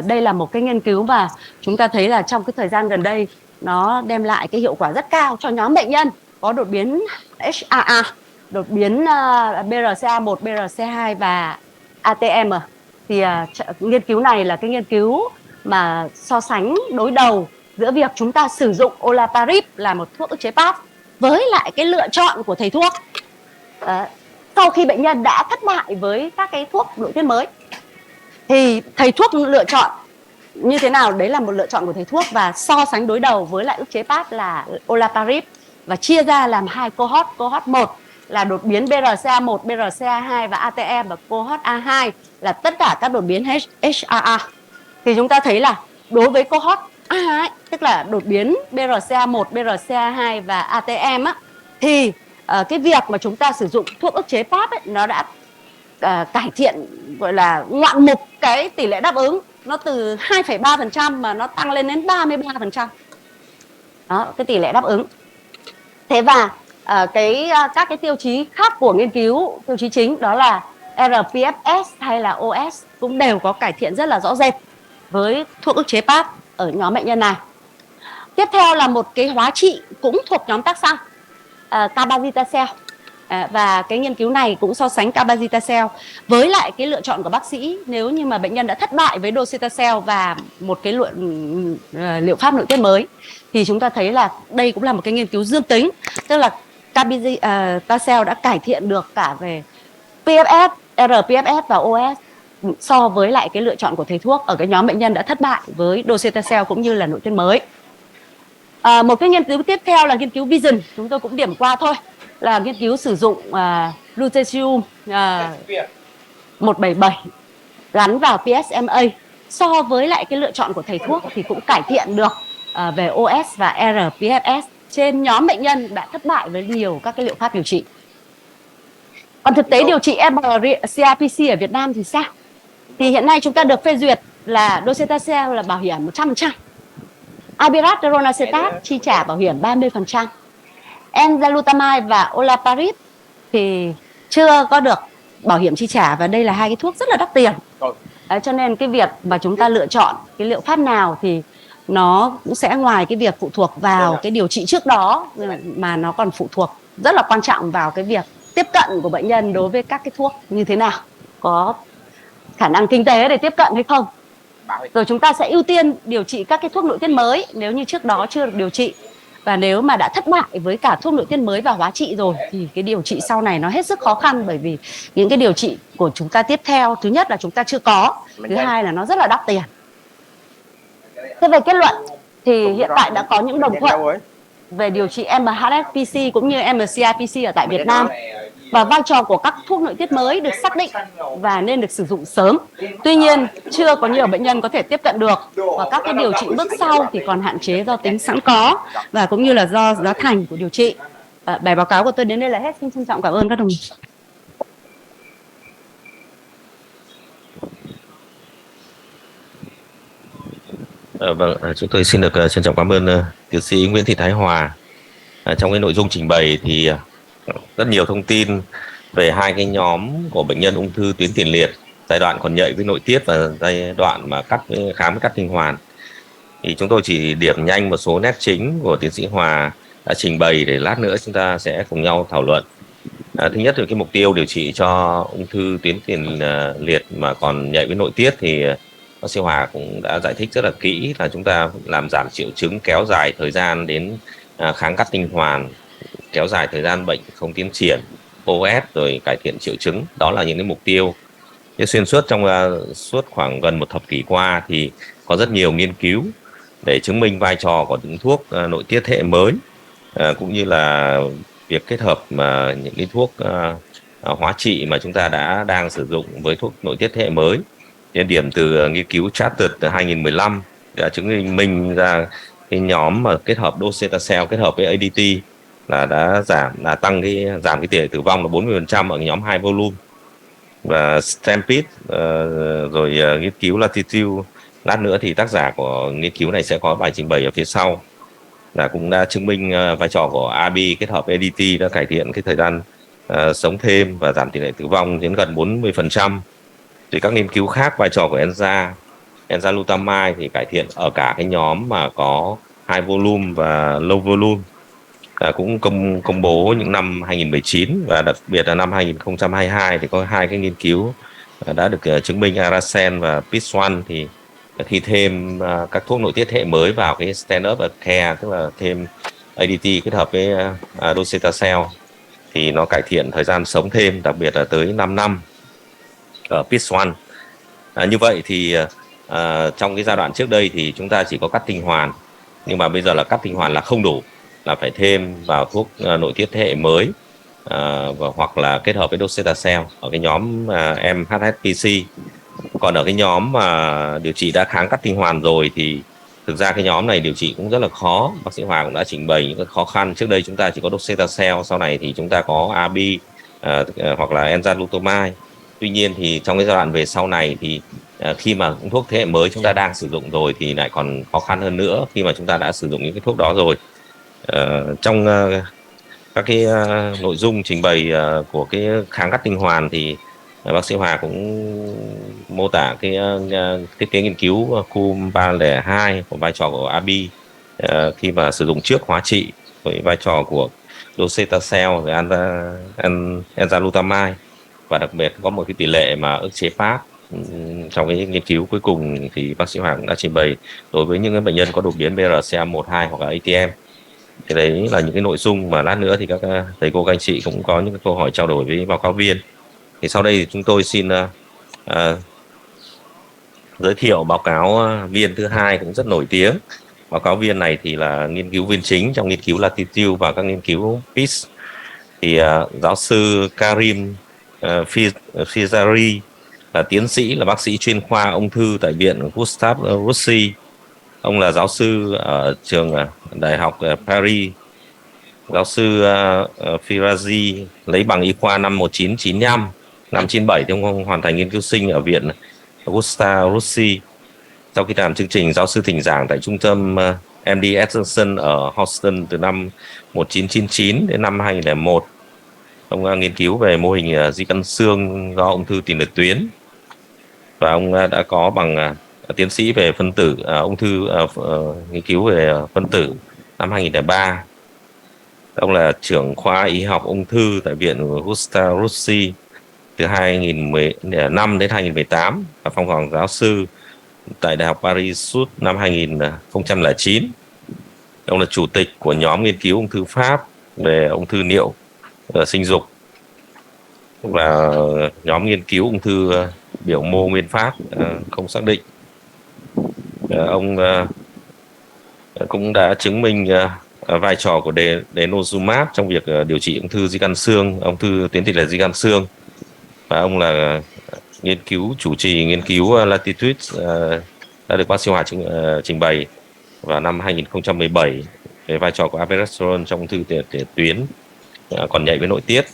đây là một cái nghiên cứu mà chúng ta thấy là trong cái thời gian gần đây nó đem lại cái hiệu quả rất cao cho nhóm bệnh nhân có đột biến HAA, đột biến BRCA1, BRCA2 và ATM. Thì nghiên cứu này là cái nghiên cứu mà so sánh đối đầu giữa việc chúng ta sử dụng olaparib là một thuốc ức chế PAP với lại cái lựa chọn của thầy thuốc sau khi bệnh nhân đã thất bại với các cái thuốc nội tiết mới. Thì thầy thuốc lựa chọn như thế nào? Đấy là một lựa chọn của thầy thuốc và so sánh đối đầu với lại ức chế PAP là olaparib và chia ra làm 2 cohort. Cohort 1 là đột biến BRCA1, BRCA2 và ATM, và cohort A2 là tất cả các đột biến HAA. Thì chúng ta thấy là đối với cohort A ấy, tức là đột biến BRCA1, BRCA2 và ATM á, thì cái việc mà chúng ta sử dụng thuốc ức chế PAP ấy, nó đã cải thiện gọi là ngoạn mục cái tỷ lệ đáp ứng, nó từ 2,3% mà nó tăng lên đến 33%. Đó, cái tỷ lệ đáp ứng. Thế và các cái tiêu chí khác của nghiên cứu, tiêu chí chính đó là rPFS hay là OS cũng đều có cải thiện rất là rõ rệt với thuốc ức chế PAP ở nhóm bệnh nhân này. Tiếp theo là một cái hóa trị cũng thuộc nhóm tác xăng, cabazitaxel. Và cái nghiên cứu này cũng so sánh cabazitaxel với lại cái lựa chọn của bác sĩ nếu như mà bệnh nhân đã thất bại với docetaxel và một cái liệu pháp nội tiết mới. Thì chúng ta thấy là đây cũng là một cái nghiên cứu dương tính, tức là cabazitaxel đã cải thiện được cả về PFS, rPFS và OS so với lại cái lựa chọn của thầy thuốc ở cái nhóm bệnh nhân đã thất bại với docetaxel cũng như là nội tiết mới. Một cái nghiên cứu tiếp theo là nghiên cứu Vision, chúng tôi cũng điểm qua thôi, là nghiên cứu sử dụng lutetium 177 gắn vào PSMA so với lại cái lựa chọn của thầy thuốc thì cũng cải thiện được về OS và rPFS trên nhóm bệnh nhân đã thất bại với nhiều các cái liệu pháp điều trị. Còn thực tế điều trị MCRPC ở Việt Nam thì sao? Thì hiện nay chúng ta được phê duyệt là docetaxel là bảo hiểm 100%, abiraterone acetate chi trả bảo hiểm 30%, enzalutamide và olaparib thì chưa có được bảo hiểm chi trả, và đây là hai cái thuốc rất là đắt tiền. Cho nên cái việc mà chúng ta lựa chọn cái liệu pháp nào thì nó cũng sẽ ngoài cái việc phụ thuộc vào cái điều trị trước đó mà nó còn phụ thuộc rất là quan trọng vào cái việc tiếp cận của bệnh nhân đối với các cái thuốc như thế nào, có khả năng kinh tế để tiếp cận hay không. Rồi chúng ta sẽ ưu tiên điều trị các cái thuốc nội tiết mới nếu như trước đó chưa được điều trị. Và nếu mà đã thất bại với cả thuốc nội tiết mới và hóa trị rồi thì cái điều trị sau này nó hết sức khó khăn, bởi vì những cái điều trị của chúng ta tiếp theo, thứ nhất là chúng ta chưa có, thứ hai là nó rất là đắt tiền. Thế về kết luận thì hiện tại đã có những đồng thuận về điều trị MHSPC cũng như MCIPC ở tại Việt Nam, và vai trò của các thuốc nội tiết mới được xác định và nên được sử dụng sớm. Tuy nhiên, chưa có nhiều bệnh nhân có thể tiếp cận được, và các cái điều trị bước sau thì còn hạn chế do tính sẵn có và cũng như là do giá thành của điều trị. Bài báo cáo của tôi đến đây là hết. Xin trân trọng cảm ơn các đồng chí. Vâng, chúng tôi xin được trân trọng cảm ơn tiến sĩ Nguyễn Thị Thái Hòa. Trong cái nội dung trình bày thì rất nhiều thông tin về hai cái nhóm của bệnh nhân ung thư tuyến tiền liệt, giai đoạn còn nhạy với nội tiết và giai đoạn mà khám với cắt tinh hoàn. Thì chúng tôi chỉ điểm nhanh một số nét chính của tiến sĩ Hòa đã trình bày để lát nữa chúng ta sẽ cùng nhau thảo luận. Thứ nhất là cái mục tiêu điều trị cho ung thư tuyến tiền liệt mà còn nhạy với nội tiết thì bác sĩ Hòa cũng đã giải thích rất là kỹ, là chúng ta làm giảm triệu chứng, kéo dài thời gian đến kháng cắt tinh hoàn, kéo dài thời gian bệnh không tiến triển, OS, rồi cải thiện triệu chứng. Đó là những cái mục tiêu. Thế xuyên suốt trong suốt khoảng gần một thập kỷ qua thì có rất nhiều nghiên cứu để chứng minh vai trò của những thuốc nội tiết thế hệ mới, cũng như là việc kết hợp những cái thuốc hóa trị mà chúng ta đang sử dụng với thuốc nội tiết thế hệ mới. Trên điểm từ nghiên cứu Chartered 2015 đã chứng minh ra cái nhóm mà kết hợp docetaxel kết hợp với ADT là đã giảm cái tỷ lệ tử vong là 40% ở cái nhóm high volume. Và Stampede rồi nghiên cứu Latitude, lát nữa thì tác giả của nghiên cứu này sẽ có bài trình bày ở phía sau, là cũng đã chứng minh vai trò của AB kết hợp ADT đã cải thiện cái thời gian sống thêm và giảm tỷ lệ tử vong đến gần 40%. Thì các nghiên cứu khác, vai trò của enzalutamide thì cải thiện ở cả cái nhóm mà có high volume và low volume, cũng công bố những năm 2019, và đặc biệt là năm 2022 thì có hai cái nghiên cứu đã được chứng minh, Aracen và PIS1, thì khi thêm các thuốc nội tiết thế hệ mới vào cái standard of care, tức là thêm ADT kết hợp với docetaxel thì nó cải thiện thời gian sống thêm, đặc biệt là tới 5 năm ở PIS1. Như vậy thì trong cái giai đoạn trước đây thì chúng ta chỉ có cắt tinh hoàn, nhưng mà bây giờ là cắt tinh hoàn là không đủ, là phải thêm vào thuốc nội tiết thế hệ mới, và hoặc là kết hợp với docetaxel ở cái nhóm MHSPC. Còn ở cái nhóm mà điều trị đã kháng cắt tinh hoàn rồi thì thực ra cái nhóm này điều trị cũng rất là khó. Bác sĩ Hoàng cũng đã trình bày những cái khó khăn. Trước đây chúng ta chỉ có docetaxel, sau này thì chúng ta có AB hoặc là enzalutamide. Tuy nhiên thì trong cái giai đoạn về sau này thì khi mà thuốc thế hệ mới chúng ta đang sử dụng rồi thì lại còn khó khăn hơn nữa khi mà chúng ta đã sử dụng những cái thuốc đó rồi. Trong các cái nội dung trình bày của cái kháng cắt tinh hoàn thì bác sĩ Hòa cũng mô tả cái thiết kế nghiên cứu CUM 302 của vai trò của AB khi mà sử dụng trước hóa trị, với vai trò của docetaxel và enzalutamide, và đặc biệt có một cái tỷ lệ mà ức chế PAP. Trong cái nghiên cứu cuối cùng thì bác sĩ Hoàng cũng đã trình bày đối với những bệnh nhân có đột biến BRCA1/2 hoặc là ATM. Thì đấy là những cái nội dung mà lát nữa thì các thầy cô các anh chị cũng có những câu hỏi trao đổi với báo cáo viên. Thì sau đây thì chúng tôi xin giới thiệu báo cáo viên thứ hai cũng rất nổi tiếng. Báo cáo viên này thì là nghiên cứu viên chính trong nghiên cứu Latitude và các nghiên cứu PIS. Thì giáo sư Karim Fizari là tiến sĩ, là bác sĩ chuyên khoa ung thư tại viện Gustave Roussy. Ông là giáo sư ở trường Đại học Paris. Giáo sư Firazi lấy bằng y khoa năm 1995, năm 97 thì ông hoàn thành nghiên cứu sinh ở viện Gustave Roussy. Sau khi làm chương trình, giáo sư thỉnh giảng tại trung tâm MD Anderson ở Houston từ năm 1999 đến năm 2001. Ông nghiên cứu về mô hình di căn xương do ung thư tiền liệt tuyến, và ông đã có bằng tiến sĩ về phân tử ung thư, nghiên cứu về phân tử năm 2003. Ông là trưởng khoa y học ung thư tại Viện Gustave Roussy từ 2015 đến 2018 và phong hàm giáo sư tại Đại học Paris suốt năm 2009. Ông là chủ tịch của nhóm nghiên cứu ung thư Pháp về ung thư niệu sinh dục và nhóm nghiên cứu ung thư biểu mô nguyên phát không xác định. Ông cũng đã chứng minh vai trò của denosumab trong việc điều trị ung thư di căn xương, ung thư tuyến tiền liệt di căn xương, và ông là chủ trì nghiên cứu Latitude đã được bác sĩ Hòa trình bày vào năm 2017 về vai trò của abiraterone trong ung thư tuyến còn nhạy với nội tiết.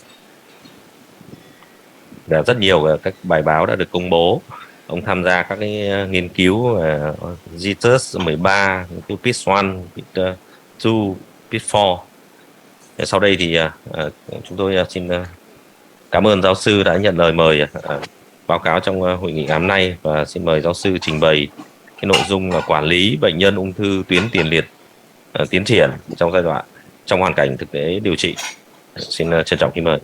Và rất nhiều các bài báo đã được công bố. Ông tham gia các cái nghiên cứu GTUS 13, nghiên cứu PIS1, PIS2, PIS4. Sau đây thì chúng tôi xin cảm ơn giáo sư đã nhận lời mời báo cáo trong hội nghị ngày hôm nay, và xin mời giáo sư trình bày cái nội dung là quản lý bệnh nhân ung thư tuyến tiền liệt tiến triển trong hoàn cảnh thực tế điều trị. Xin trân trọng kính mời.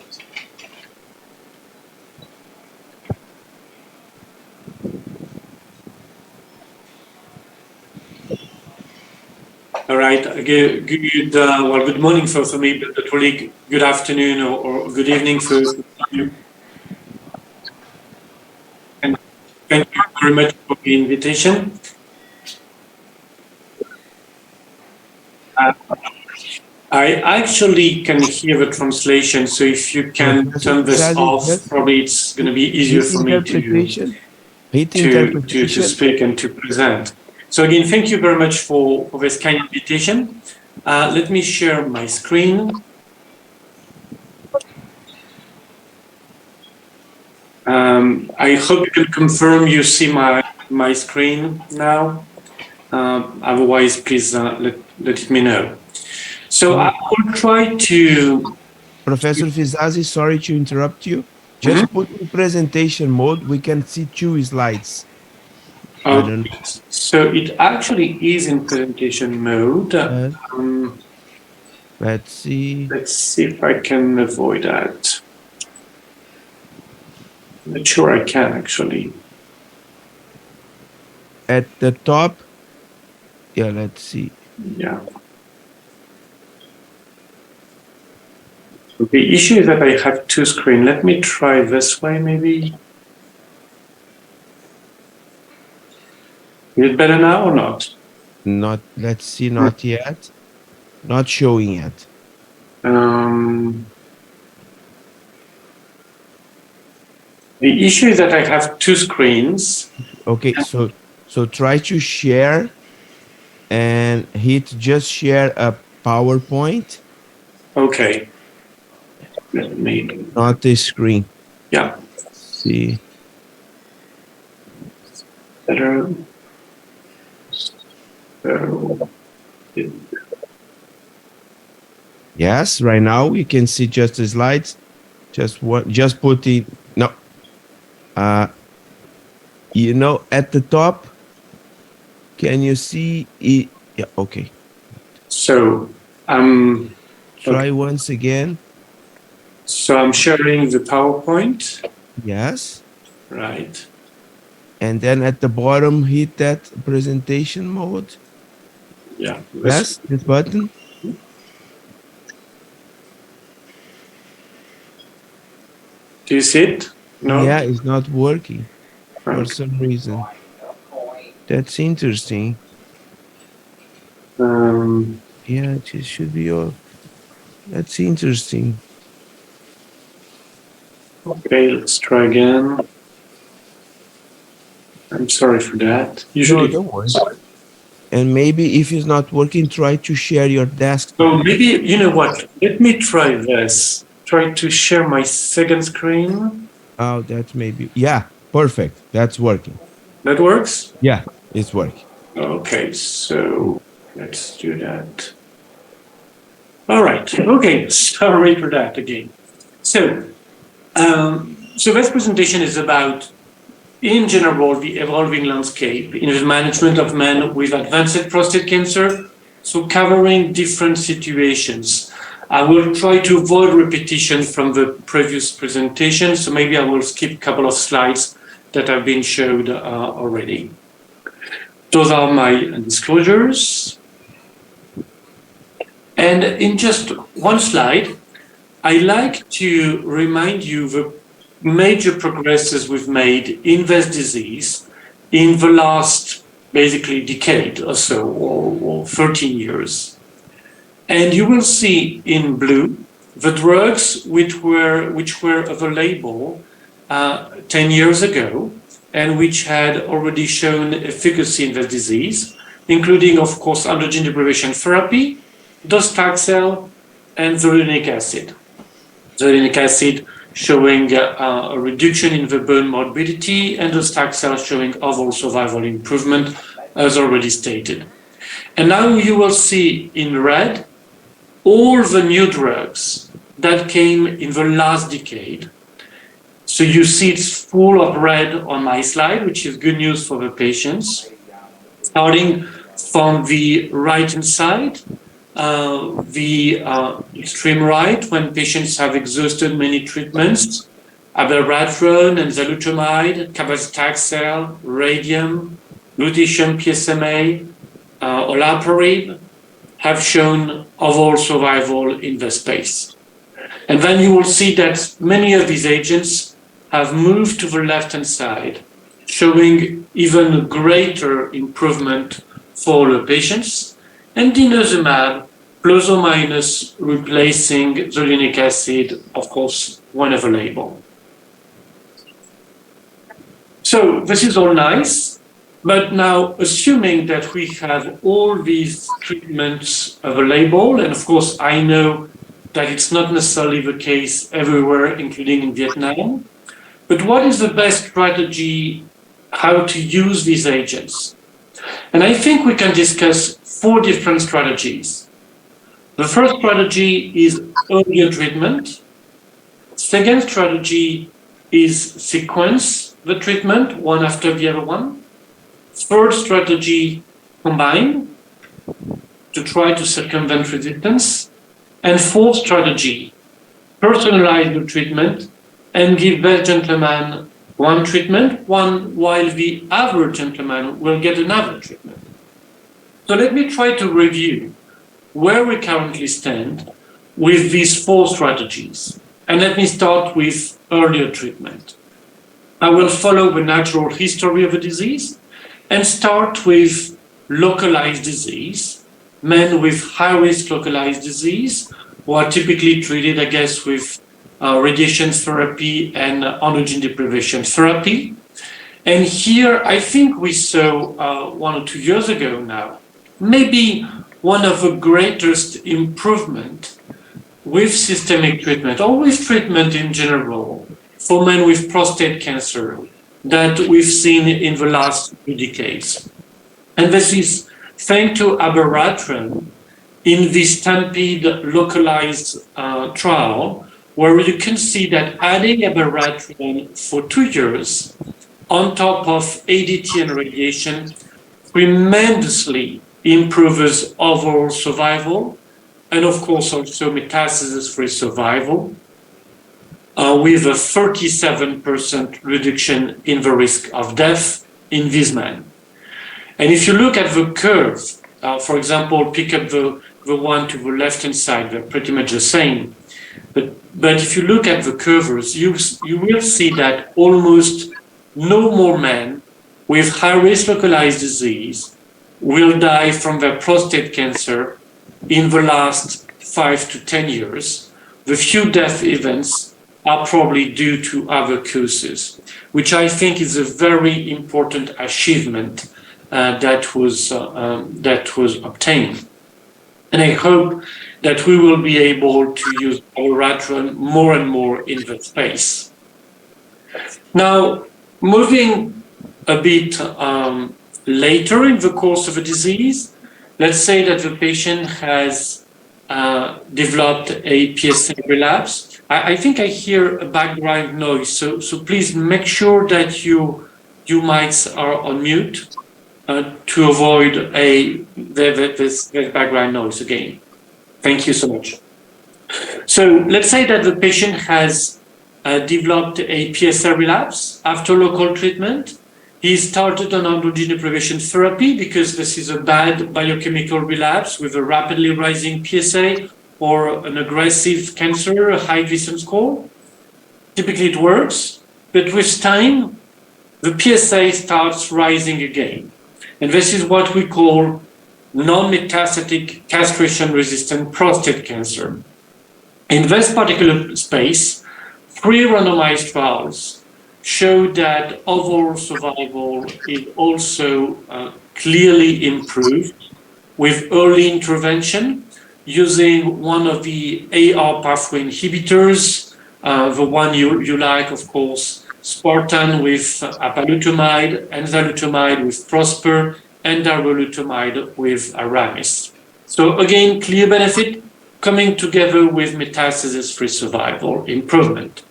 All right. Good morning for me, but really good afternoon or good evening for you. And thank you very much for the invitation. I actually can hear the translation, so if you can turn this off, probably it's going to be easier for me to speak and to present. So again, thank you very much for this kind invitation. Let me share my screen. I hope you can confirm you see my screen now. Otherwise, please let me know. So I will try to... Professor Fizazi, sorry to interrupt you. Just put in presentation mode. We can see 2 slides. So it actually is in presentation mode. Let's see. Let's see if I can avoid that. I'm not sure I can actually. At the top. Yeah, let's see. Yeah. So the issue is that I have 2 screens. Let me try this way maybe. Is it better now or not? Not, let's see, not yet. Not showing yet. The issue is that I have 2 screens. Okay, so try to share and hit just share a PowerPoint. Okay. Let me... Not the screen. Yeah. Let's see. Better. Yes, right now we can see just the slides. Just put it. No. You know, at the top, can you see it? Yeah, okay. So try once again. So I'm sharing the PowerPoint. Yes. Right. And then at the bottom, hit that presentation mode. Yeah. Yes, this button. Do you see it? No. Yeah, it's not working for Okay. some reason. That's interesting. Yeah, it should be all. That's interesting. Okay, let's try again. I'm sorry for that. Usually, No, don't worry. And maybe if it's not working, try to share your desktop. So maybe, you know what? Let me try this. Try to share my second screen. Oh, that maybe. Yeah, perfect. That's working. That works? Yeah, it's working. Okay, so let's do that. All right. Okay, sorry for that again. So this presentation is about, in general, the evolving landscape in the management of men with advanced prostate cancer, so covering different situations. I will try to avoid repetition from the previous presentation, so maybe I will skip a couple of slides that have been showed already. Those are my disclosures. And in just one slide, I like to remind you the major progresses we've made in this disease in the last basically decade or so, or 13 years. And you will see in blue the drugs which were available 10 years ago and which had already shown efficacy in the disease, including, of course, androgen deprivation therapy, docetaxel, and zoledronic acid. Zoledronic acid showing a reduction in the bone morbidity, and docetaxel showing overall survival improvement, as already stated. And now you will see in red all the new drugs that came in the last decade. So you see it's full of red on my slide, which is good news for the patients. Starting from the right-hand side, the extreme right, when patients have exhausted many treatments, abiraterone and enzalutamide, cabazitaxel, radium, lutetium PSMA, olaparib, have shown overall survival in the space. And then you will see that many of these agents have moved to the left-hand side, showing even greater improvement for the patients, and denosumab plus or minus replacing zoledronic acid, of course, when available. So this is all nice, but now assuming that we have all these treatments available, and of course I know that it's not necessarily the case everywhere, including in Vietnam, but what is the best strategy how to use these agents? And I think we can discuss 4 different strategies. The first strategy is earlier treatment. Second strategy is sequence the treatment, one after the other one. Third strategy, combine to try to circumvent resistance. And fourth strategy, personalize the treatment and give that gentleman one treatment, while the average gentleman will get another treatment. So let me try to review where we currently stand with these 4 strategies. And let me start with earlier treatment. I will follow the natural history of the disease and start with localized disease, men with high-risk localized disease who are typically treated, I guess, with radiation therapy and androgen deprivation therapy. And here, I think we saw 1 or 2 years ago now, maybe one of the greatest improvement with systemic treatment, or with treatment in general, for men with prostate cancer that we've seen in the last 2 decades. And this is thanks to abiraterone in the Stampede localized trial, where you can see that adding abiraterone for 2 years on top of ADT and radiation tremendously improves overall survival, and of course also metastasis-free survival, with a 37% reduction in the risk of death in these men. And if you look at the curve, for example, pick up the one to the left-hand side, they're pretty much the same. But if you look at the curves, you will see that almost no more men with high-risk localized disease will die from their prostate cancer in the last 5 to 10 years. The few death events are probably due to other causes, which I think is a very important achievement that was obtained. And I hope that we will be able to use abiraterone more and more in the space. Now, moving a bit later in the course of a disease, let's say that the patient has developed a PSA relapse. I think I hear a background noise, so please make sure that your mics are on mute to avoid this background noise again. Thank you so much. So let's say that the patient has developed a PSA relapse after local treatment. He started on androgen deprivation therapy because this is a bad biochemical relapse with a rapidly rising PSA or an aggressive cancer, a high Gleason score. Typically it works, but with time, the PSA starts rising again. And this is what we call non-metastatic castration-resistant prostate cancer. In this particular space, 3 randomized trials showed that overall survival is also clearly improved with early intervention using one of the AR pathway inhibitors, the one you like, of course, Spartan with apalutamide, enzalutamide with Prosper, and darolutamide with Aramis. So again, clear benefit coming together with metastasis-free survival improvement.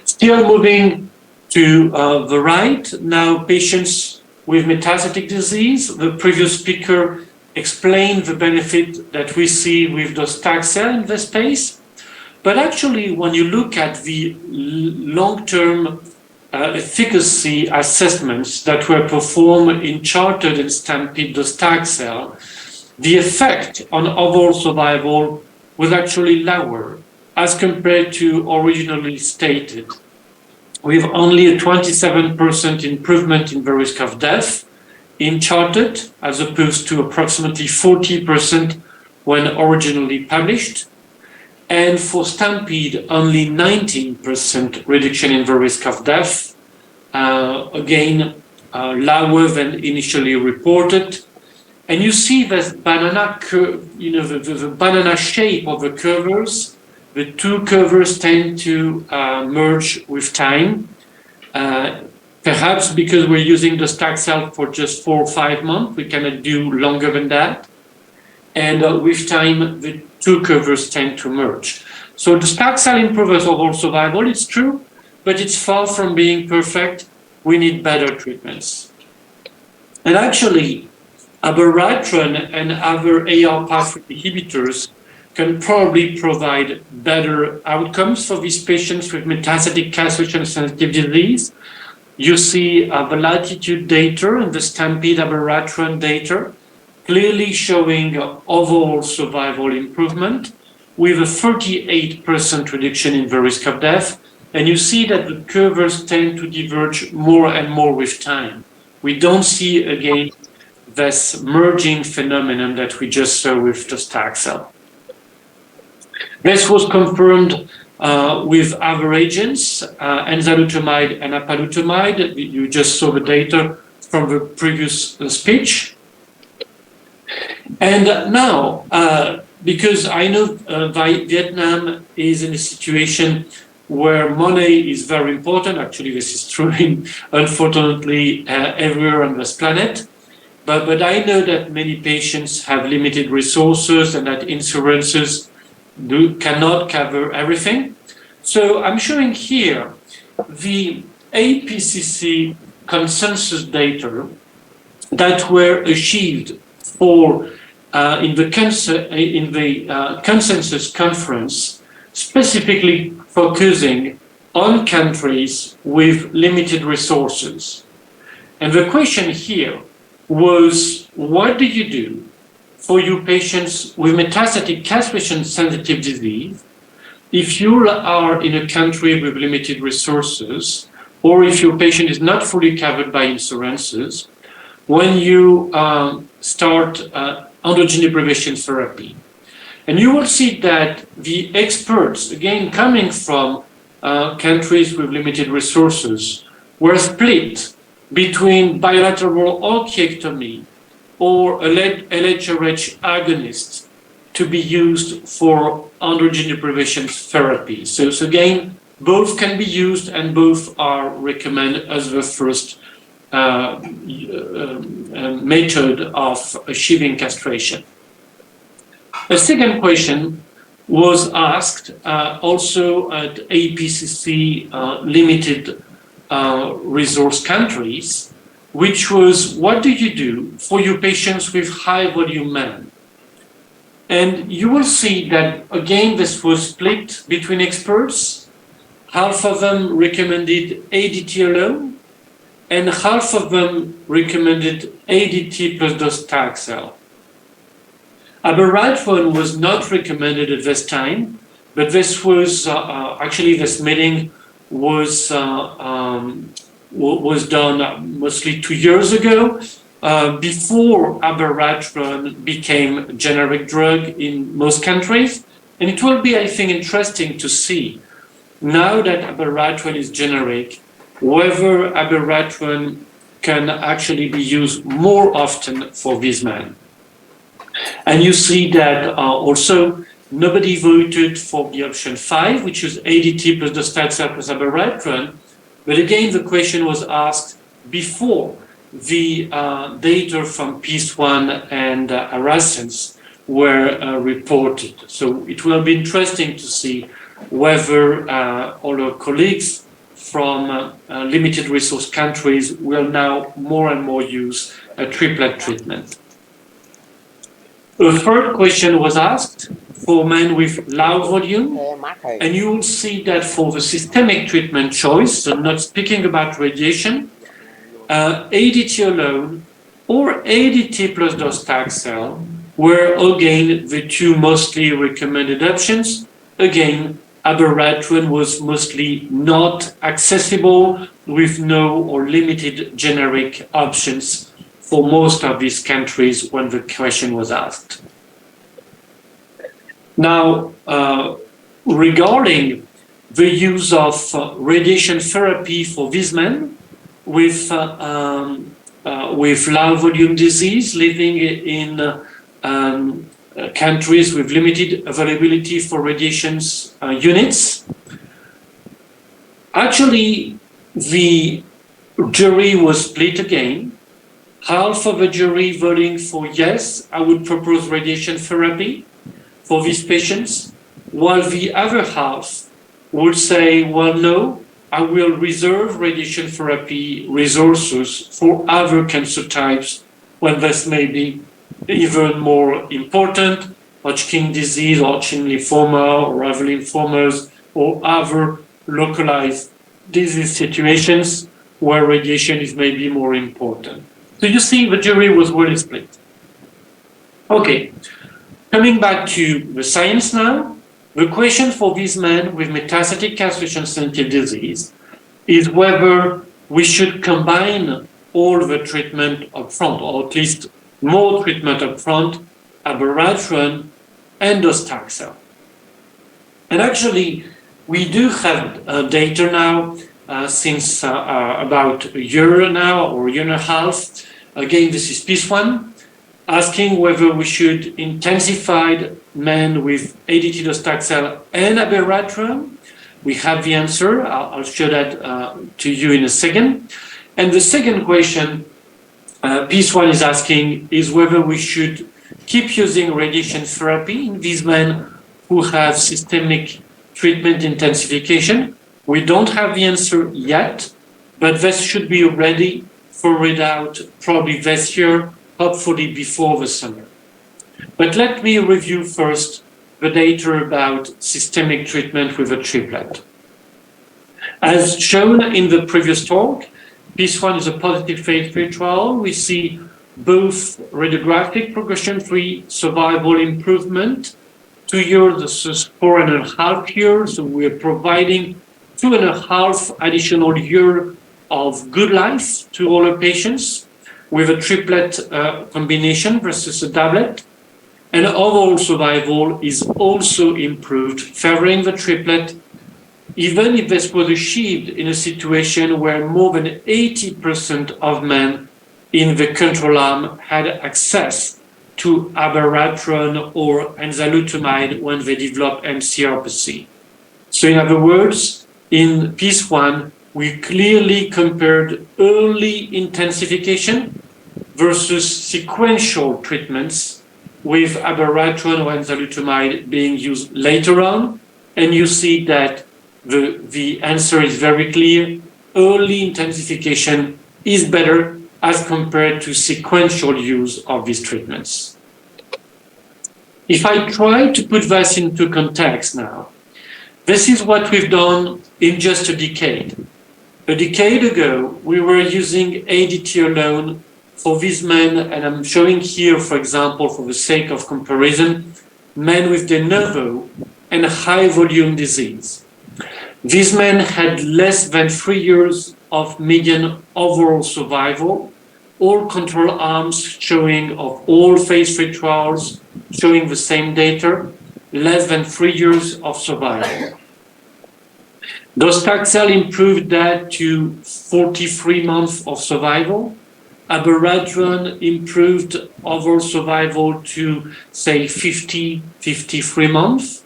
Still moving to the right, now patients with metastatic disease. The previous speaker explained the benefit that we see with docetaxel in this space. But actually, when you look at the long-term efficacy assessments that were performed in Chartered and Stampede docetaxel, the effect on overall survival was actually lower as compared to originally stated, with only a 27% improvement in the risk of death in Chartered, as opposed to approximately 40% when originally published. And for Stampede, only 19% reduction in the risk of death, again, lower than initially reported. And you see this banana curve, the banana shape of the curves. The 2 curves tend to merge with time, perhaps because we're using the docetaxel for just 4 or 5 months. We cannot do longer than that. And with time, the 2 curves tend to merge. So the docetaxel improves overall survival, it's true, but it's far from being perfect. We need better treatments. And actually, abiraterone and other AR pathway inhibitors can probably provide better outcomes for these patients with metastatic castration-sensitive disease. You see the latitude data and the Stampede abiraterone data clearly showing overall survival improvement with a 38% reduction in the risk of death. And you see that the curves tend to diverge more and more with time. We don't see, again, this merging phenomenon that we just saw with docetaxel. This was confirmed with other agents, enzalutamide and apalutamide. You just saw the data from the previous speech. And now, because I know Vietnam is in a situation where money is very important. Actually, this is true, unfortunately, everywhere on this planet. But I know that many patients have limited resources and that insurances cannot cover everything. So I'm showing here the APCC consensus data that were achieved for in the consensus conference, specifically focusing on countries with limited resources. And the question here was, what do you do for your patients with metastatic castration-sensitive disease if you are in a country with limited resources, or if your patient is not fully covered by insurances, when you start androgen deprivation therapy? And you will see that the experts, again, coming from countries with limited resources, were split between bilateral orchiectomy or LHRH agonist to be used for androgen deprivation therapy. So again, both can be used and both are recommended as the first method of achieving castration. A second question was asked also at APCC limited resource countries, which was, what do you do for your patients with high volume men? And you will see that, again, this was split between experts. Half of them recommended ADT alone, and half of them recommended ADT plus docetaxel. Abiraterone was not recommended at this time, but this was actually this meeting was done mostly 2 years ago, before abiraterone became a generic drug in most countries. And it will be, I think, interesting to see, now that abiraterone is generic, whether abiraterone can actually be used more often for these men. And you see that also nobody voted for the option 5, which is ADT plus docetaxel plus abiraterone. But again, the question was asked before the data from PEACE-1 and Erasmus were reported. So it will be interesting to see whether all our colleagues from limited resource countries will now more and more use a triplet treatment. A third question was asked for men with low volume, and you will see that for the systemic treatment choice, so not speaking about radiation, ADT alone or ADT plus docetaxel were again the two mostly recommended options. Again, abiraterone was mostly not accessible with no or limited generic options for most of these countries when the question was asked. Now, regarding the use of radiation therapy for these men with low volume disease living in countries with limited availability for radiations units, actually the jury was split again. Half of the jury voting for yes, I would propose radiation therapy for these patients, while the other half would say, well, no, I will reserve radiation therapy resources for other cancer types when this may be even more important, Hodgkin disease, Hodgkin lymphoma, or other lymphomas, or other localized disease situations where radiation is maybe more important. So you see, the jury was well split. Okay, coming back to the science now, the question for these men with metastatic castration-sensitive disease is whether we should combine all the treatment up front, or at least more treatment up front, abiraterone and docetaxel. And actually, we do have data now since about a year now, or a year and a half. Again, this is PEACE-1, asking whether we should intensify men with ADT docetaxel and abiraterone. We have the answer. I'll show that to you in a second. And the second question PEACE-1 is asking is whether we should keep using radiation therapy in these men who have systemic treatment intensification. We don't have the answer yet, but this should be ready for readout probably this year, hopefully before the summer. But let me review first the data about systemic treatment with a triplet. As shown in the previous talk, PEACE-1 is a positive phase 3 trial. We see both radiographic progression-free survival improvement, 2 years versus 4.5 years. So we're providing 2.5 additional years of good life to all our patients with a triplet combination versus a doublet. And overall survival is also improved, favoring the triplet, even if this was achieved in a situation where more than 80% of men in the control arm had access to abiraterone or enzalutamide when they developed mCRPC. So in other words, in PEACE-1, we clearly compared early intensification versus sequential treatments with abiraterone or enzalutamide being used later on. And you see that the answer is very clear. Early intensification is better as compared to sequential use of these treatments. if I try to put this into context now, this is what we've done in just a decade. A decade ago, we were using ADT alone for these men, and I'm showing here, for example, for the sake of comparison, men with de novo and high volume disease. These men had less than 3 years of median overall survival, all control arms showing of all phase 3 trials showing the same data, less than 3 years of survival. Docetaxel improved that to 43 months of survival. Abiraterone improved overall survival to, say, 53 months.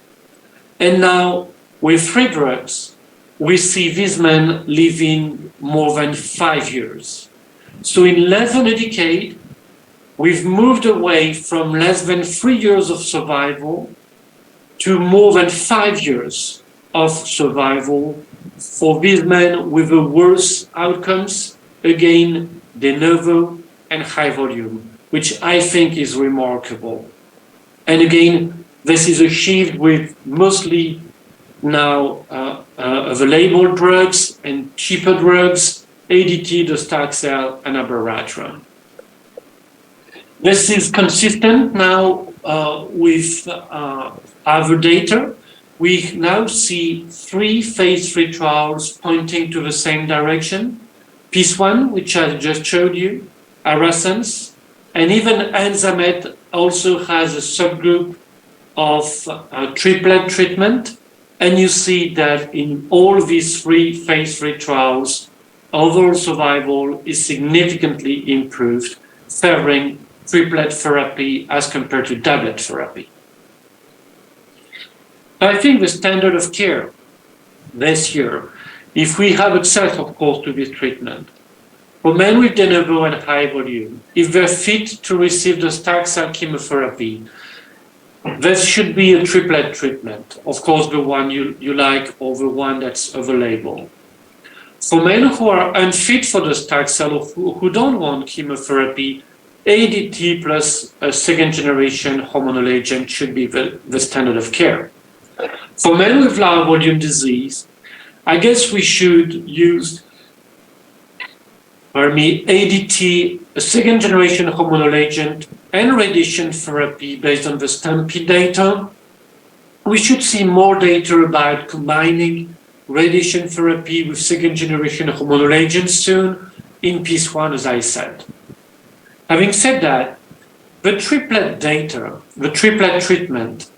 And now, with 3 drugs, we see these men living more than 5 years. So in less than a decade, we've moved away from less than 3 years of survival to more than 5 years of survival for these men with the worst outcomes, again, de novo and high volume, which I think is remarkable. And again, this is achieved with mostly now available drugs and cheaper drugs, ADT, docetaxel, and abiraterone. This is consistent now with other data. We now see 3 phase 3 trials pointing to the same direction. PIS1, which I just showed you, Arasens, and even Enzamet also has a subgroup of triplet treatment. And you see that in all these 3 phase 3 trials, overall survival is significantly improved, favoring triplet therapy as compared to doublet therapy. I think the standard of care this year, if we have access, of course, to this treatment, for men with de novo and high volume, if they're fit to receive docetaxel chemotherapy, this should be a triplet treatment, of course, the one you like or the one that's available. For men who are unfit for docetaxel or who don't want chemotherapy, ADT plus a second-generation hormonal agent should be the standard of care. For men with low volume disease, I guess we should use ADT, a second-generation hormonal agent, and radiation therapy based on the STAMPEDE data. We should see more data about combining radiation therapy with second-generation hormonal agents soon in PIS1, as I said. Having said that, the triplet data, the triplet treatment,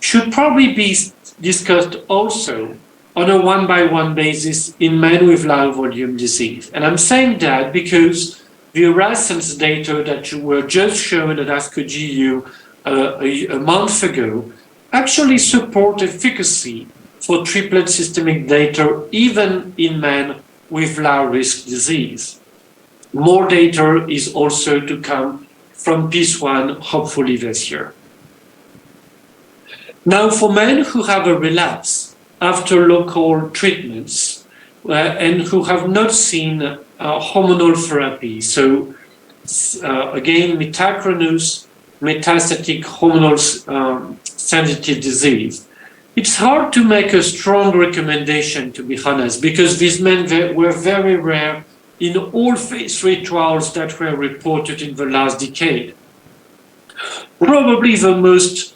should probably be discussed also on a one-by-one basis in men with low volume disease. And I'm saying that because the Erasmus data that you were just shown at ASCO GU a month ago actually support efficacy for triplet systemic data even in men with low-risk disease. More data is also to come from PIS1, hopefully this year. Now, for men who have a relapse after local treatments and who have not seen hormonal therapy, so again, metachronous metastatic hormonal sensitive disease, it's hard to make a strong recommendation, to be honest, because these men were very rare in all phase 3 trials that were reported in the last decade. Probably the most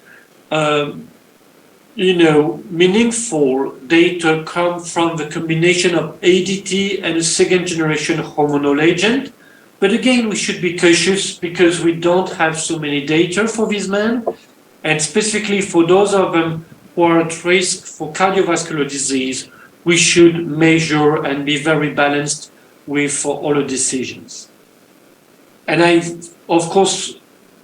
meaningful data come from the combination of ADT and a second-generation hormonal agent. But again, we should be cautious because we don't have so many data for these men, and specifically for those of them who are at risk for cardiovascular disease, we should measure and be very balanced with all the decisions. And I, of course,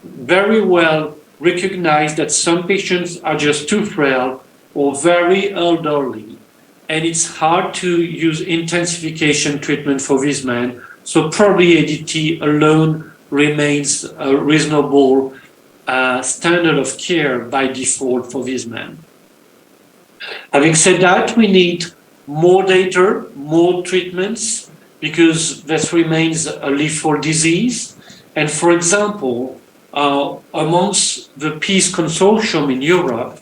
very well recognize that some patients are just too frail or very elderly, and it's hard to use intensification treatment for these men. So probably ADT alone remains a reasonable standard of care by default for these men. Having said that, we need more data, more treatments, because this remains a lethal disease. And for example, amongst the Peace Consortium in Europe,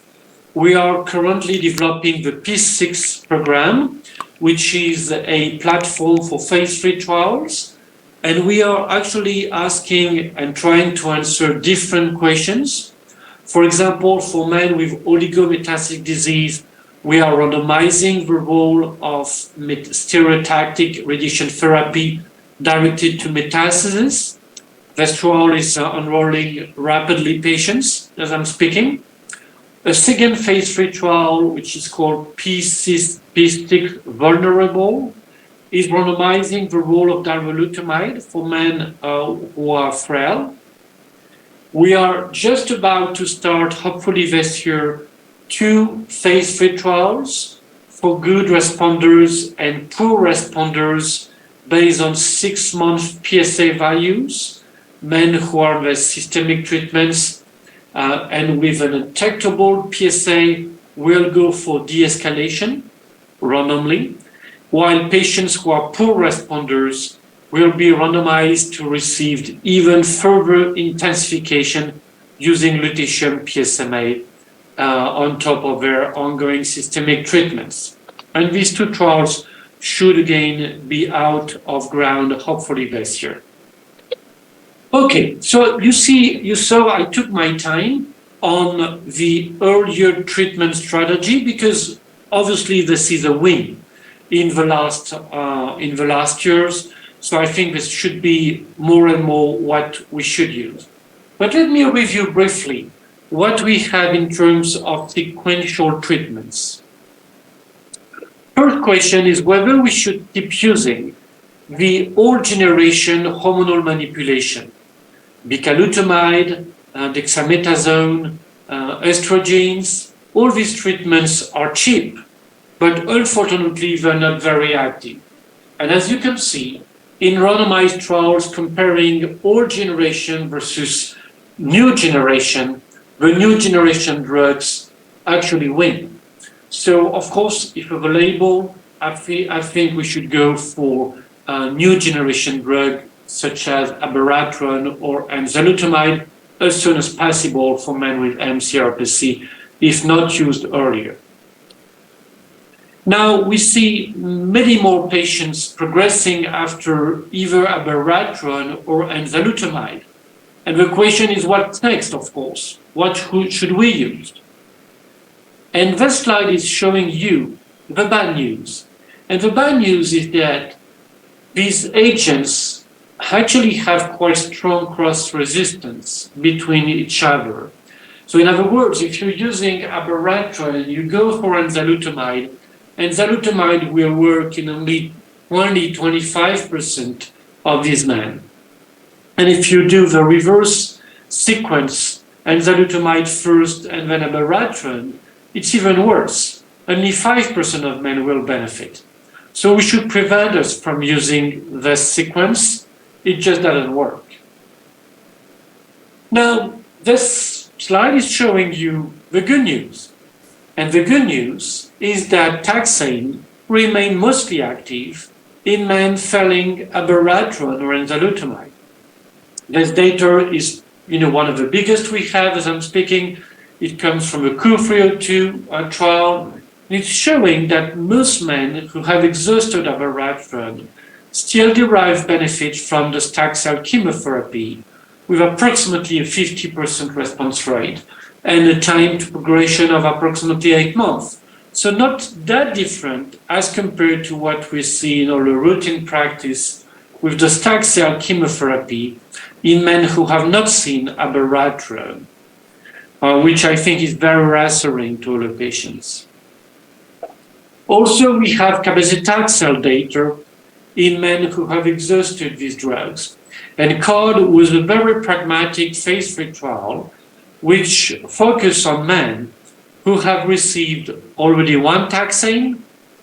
we are currently developing the Peace 6 program, which is a platform for phase 3 trials. And we are actually asking and trying to answer different questions. For example, for men with oligometastatic disease, we are randomizing the role of stereotactic radiation therapy directed to metastasis. This trial is enrolling rapidly patients as I'm speaking. A second phase 3 trial, which is called P6 Vulnerable, is randomizing the role of darolutamide for men who are frail. We are just about to start, hopefully this year, 2 phase 3 trials for good responders and poor responders based on 6-month PSA values, men who are on the systemic treatments and with an injectable PSA will go for de-escalation randomly, while patients who are poor responders will be randomized to receive even further intensification using lutetium PSMA on top of their ongoing systemic treatments. And these 2 trials should again be out of ground hopefully this year. Okay, so you saw I took my time on the earlier treatment strategy because obviously this is a win in the last years. So I think this should be more and more what we should use. But let me review briefly what we have in terms of sequential treatments. First question is whether we should keep using the old generation hormonal manipulation, bicalutamide, dexamethasone, estrogens. All these treatments are cheap, but unfortunately they're not very active. And as you can see, in randomized trials comparing old generation versus new generation, the new generation drugs actually win. So of course, if available, I think we should go for a new generation drug such as abiraterone or enzalutamide as soon as possible for men with mCRPC, if not used earlier. Now we see many more patients progressing after either abiraterone or enzalutamide. And the question is what's next, of course? What should we use? And this slide is showing you the bad news. And the bad news is that these agents actually have quite strong cross-resistance between each other. So in other words, if you're using abiraterone and you go for enzalutamide, enzalutamide will work in only 25% of these men. And if you do the reverse sequence, enzalutamide first and then abiraterone, it's even worse. Only 5% of men will benefit. So we should prevent us from using this sequence. It just doesn't work. Now, this slide is showing you the good news. And the good news is that taxane remain mostly active in men failing abiraterone or enzalutamide. This data is one of the biggest we have as I'm speaking. It comes from a Q302 trial. It's showing that most men who have exhausted abiraterone still derive benefit from the Taxane chemotherapy with approximately a 50% response rate and a time to progression of approximately 8 months. So not that different as compared to what we see in our routine practice with the Taxane chemotherapy in men who have not seen abiraterone, which I think is very reassuring to all the patients. Also, we have cabazitaxel data in men who have exhausted these drugs. And COD was a very pragmatic phase 3 trial which focused on men who have received already one taxane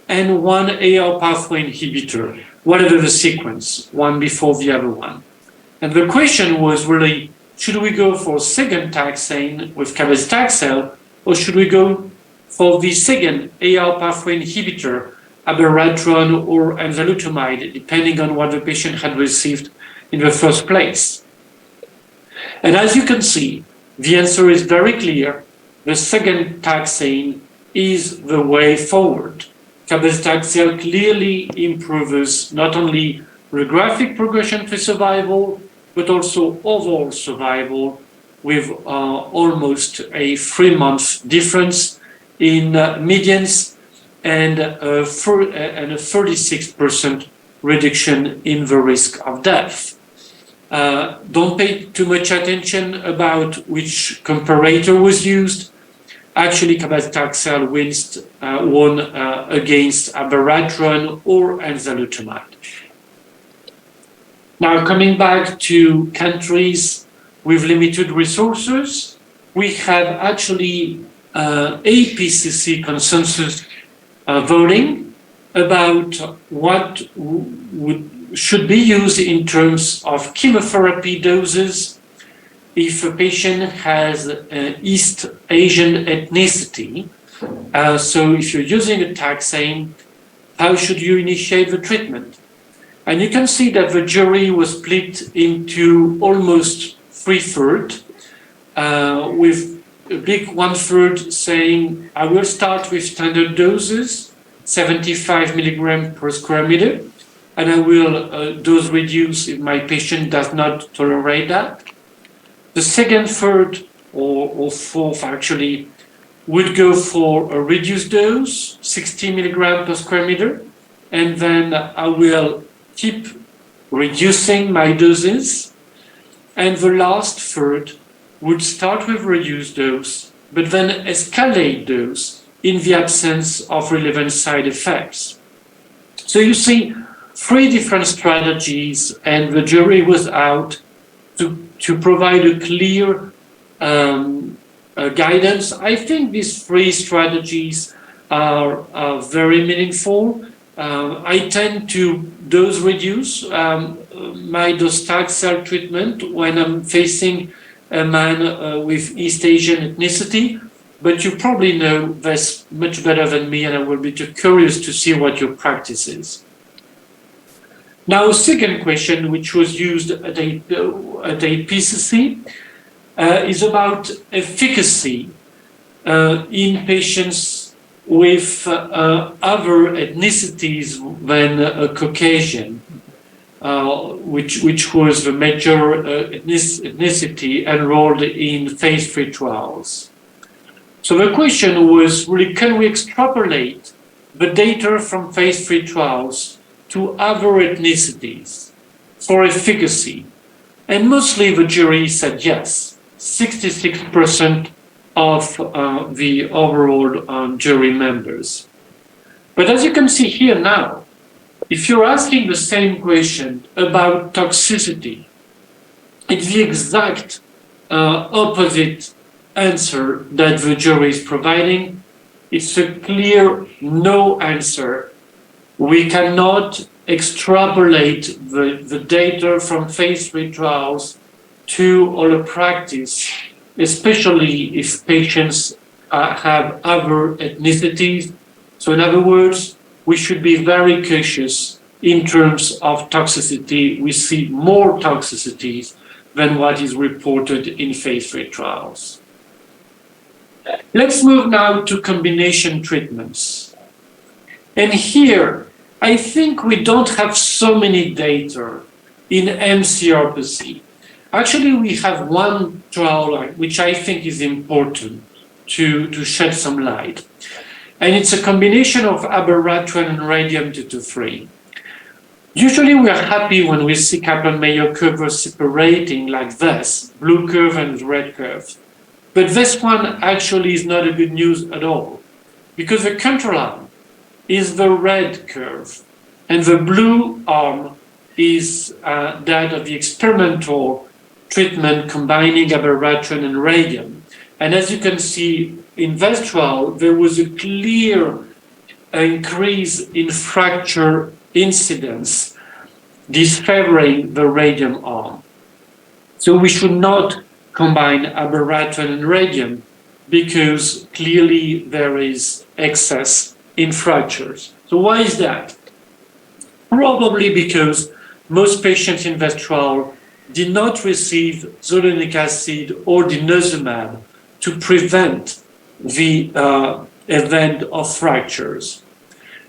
and one AR pathway inhibitor, whatever the sequence, one before the other one. And the question was really, should we go for second taxane with cabazitaxel, or should we go for the second AR pathway inhibitor, abiraterone or enzalutamide, depending on what the patient had received in the first place? And as you can see, the answer is very clear. The second taxane is the way forward. Cabazitaxel clearly improves not only radiographic progression-free survival, but also overall survival, with almost a 3-month difference in medians and a 36% reduction in the risk of death. Don't pay too much attention about which comparator was used. Actually, cabazitaxel won against abiraterone or enzalutamide. Now, coming back to countries with limited resources, we have actually APCC consensus voting about what should be used in terms of chemotherapy doses if a patient has East Asian ethnicity. So if you're using a taxane, how should you initiate the treatment? And you can see that the jury was split into almost 3/3, with a big 1/3 saying, I will start with standard doses, 75 milligrams per square meter, and I will dose reduce if my patient does not tolerate that. The second third, or fourth actually, would go for a reduced dose, 60 milligrams per square meter, and then I will keep reducing my doses. And the last third would start with reduced dose, but then escalate dose in the absence of relevant side effects. So you see 3 different strategies, and the jury was out to provide a clear guidance. I think these 3 strategies are very meaningful. I tend to dose reduce my docetaxel treatment when I'm facing a man with East Asian ethnicity, but you probably know this much better than me, and I will be too curious to see what your practice is. Now, a second question, which was used at a PCC, is about efficacy in patients with other ethnicities than Caucasian, which was the major ethnicity enrolled in phase 3 trials. So the question was really, can we extrapolate the data from phase 3 trials to other ethnicities for efficacy? And mostly the jury said yes, 66% of the overall jury members. But as you can see here now, if you're asking the same question about toxicity, it's the exact opposite answer that the jury is providing. It's a clear no answer. We cannot extrapolate the data from phase 3 trials to other practice, especially if patients have other ethnicities. So in other words, we should be very cautious in terms of toxicity. We see more toxicities than what is reported in phase 3 trials. Let's move now to combination treatments. And here, I think we don't have so many data in mCRPC. Actually, we have one trial which I think is important to shed some light. And it's a combination of abiraterone and radium-223. Usually we are happy when we see Kaplan-Meier curves separating like this, blue curve and red curve. But this one actually is not a good news at all, because the control arm is the red curve, and the blue arm is that of the experimental treatment combining abiraterone and radium. And as you can see in this trial, there was a clear increase in fracture incidence, disfavoring the radium arm. So we should not combine abiraterone and radium, because clearly there is excess in fractures. So why is that? Probably because most patients in this trial did not receive zolinic acid or denosumab to prevent the event of fractures.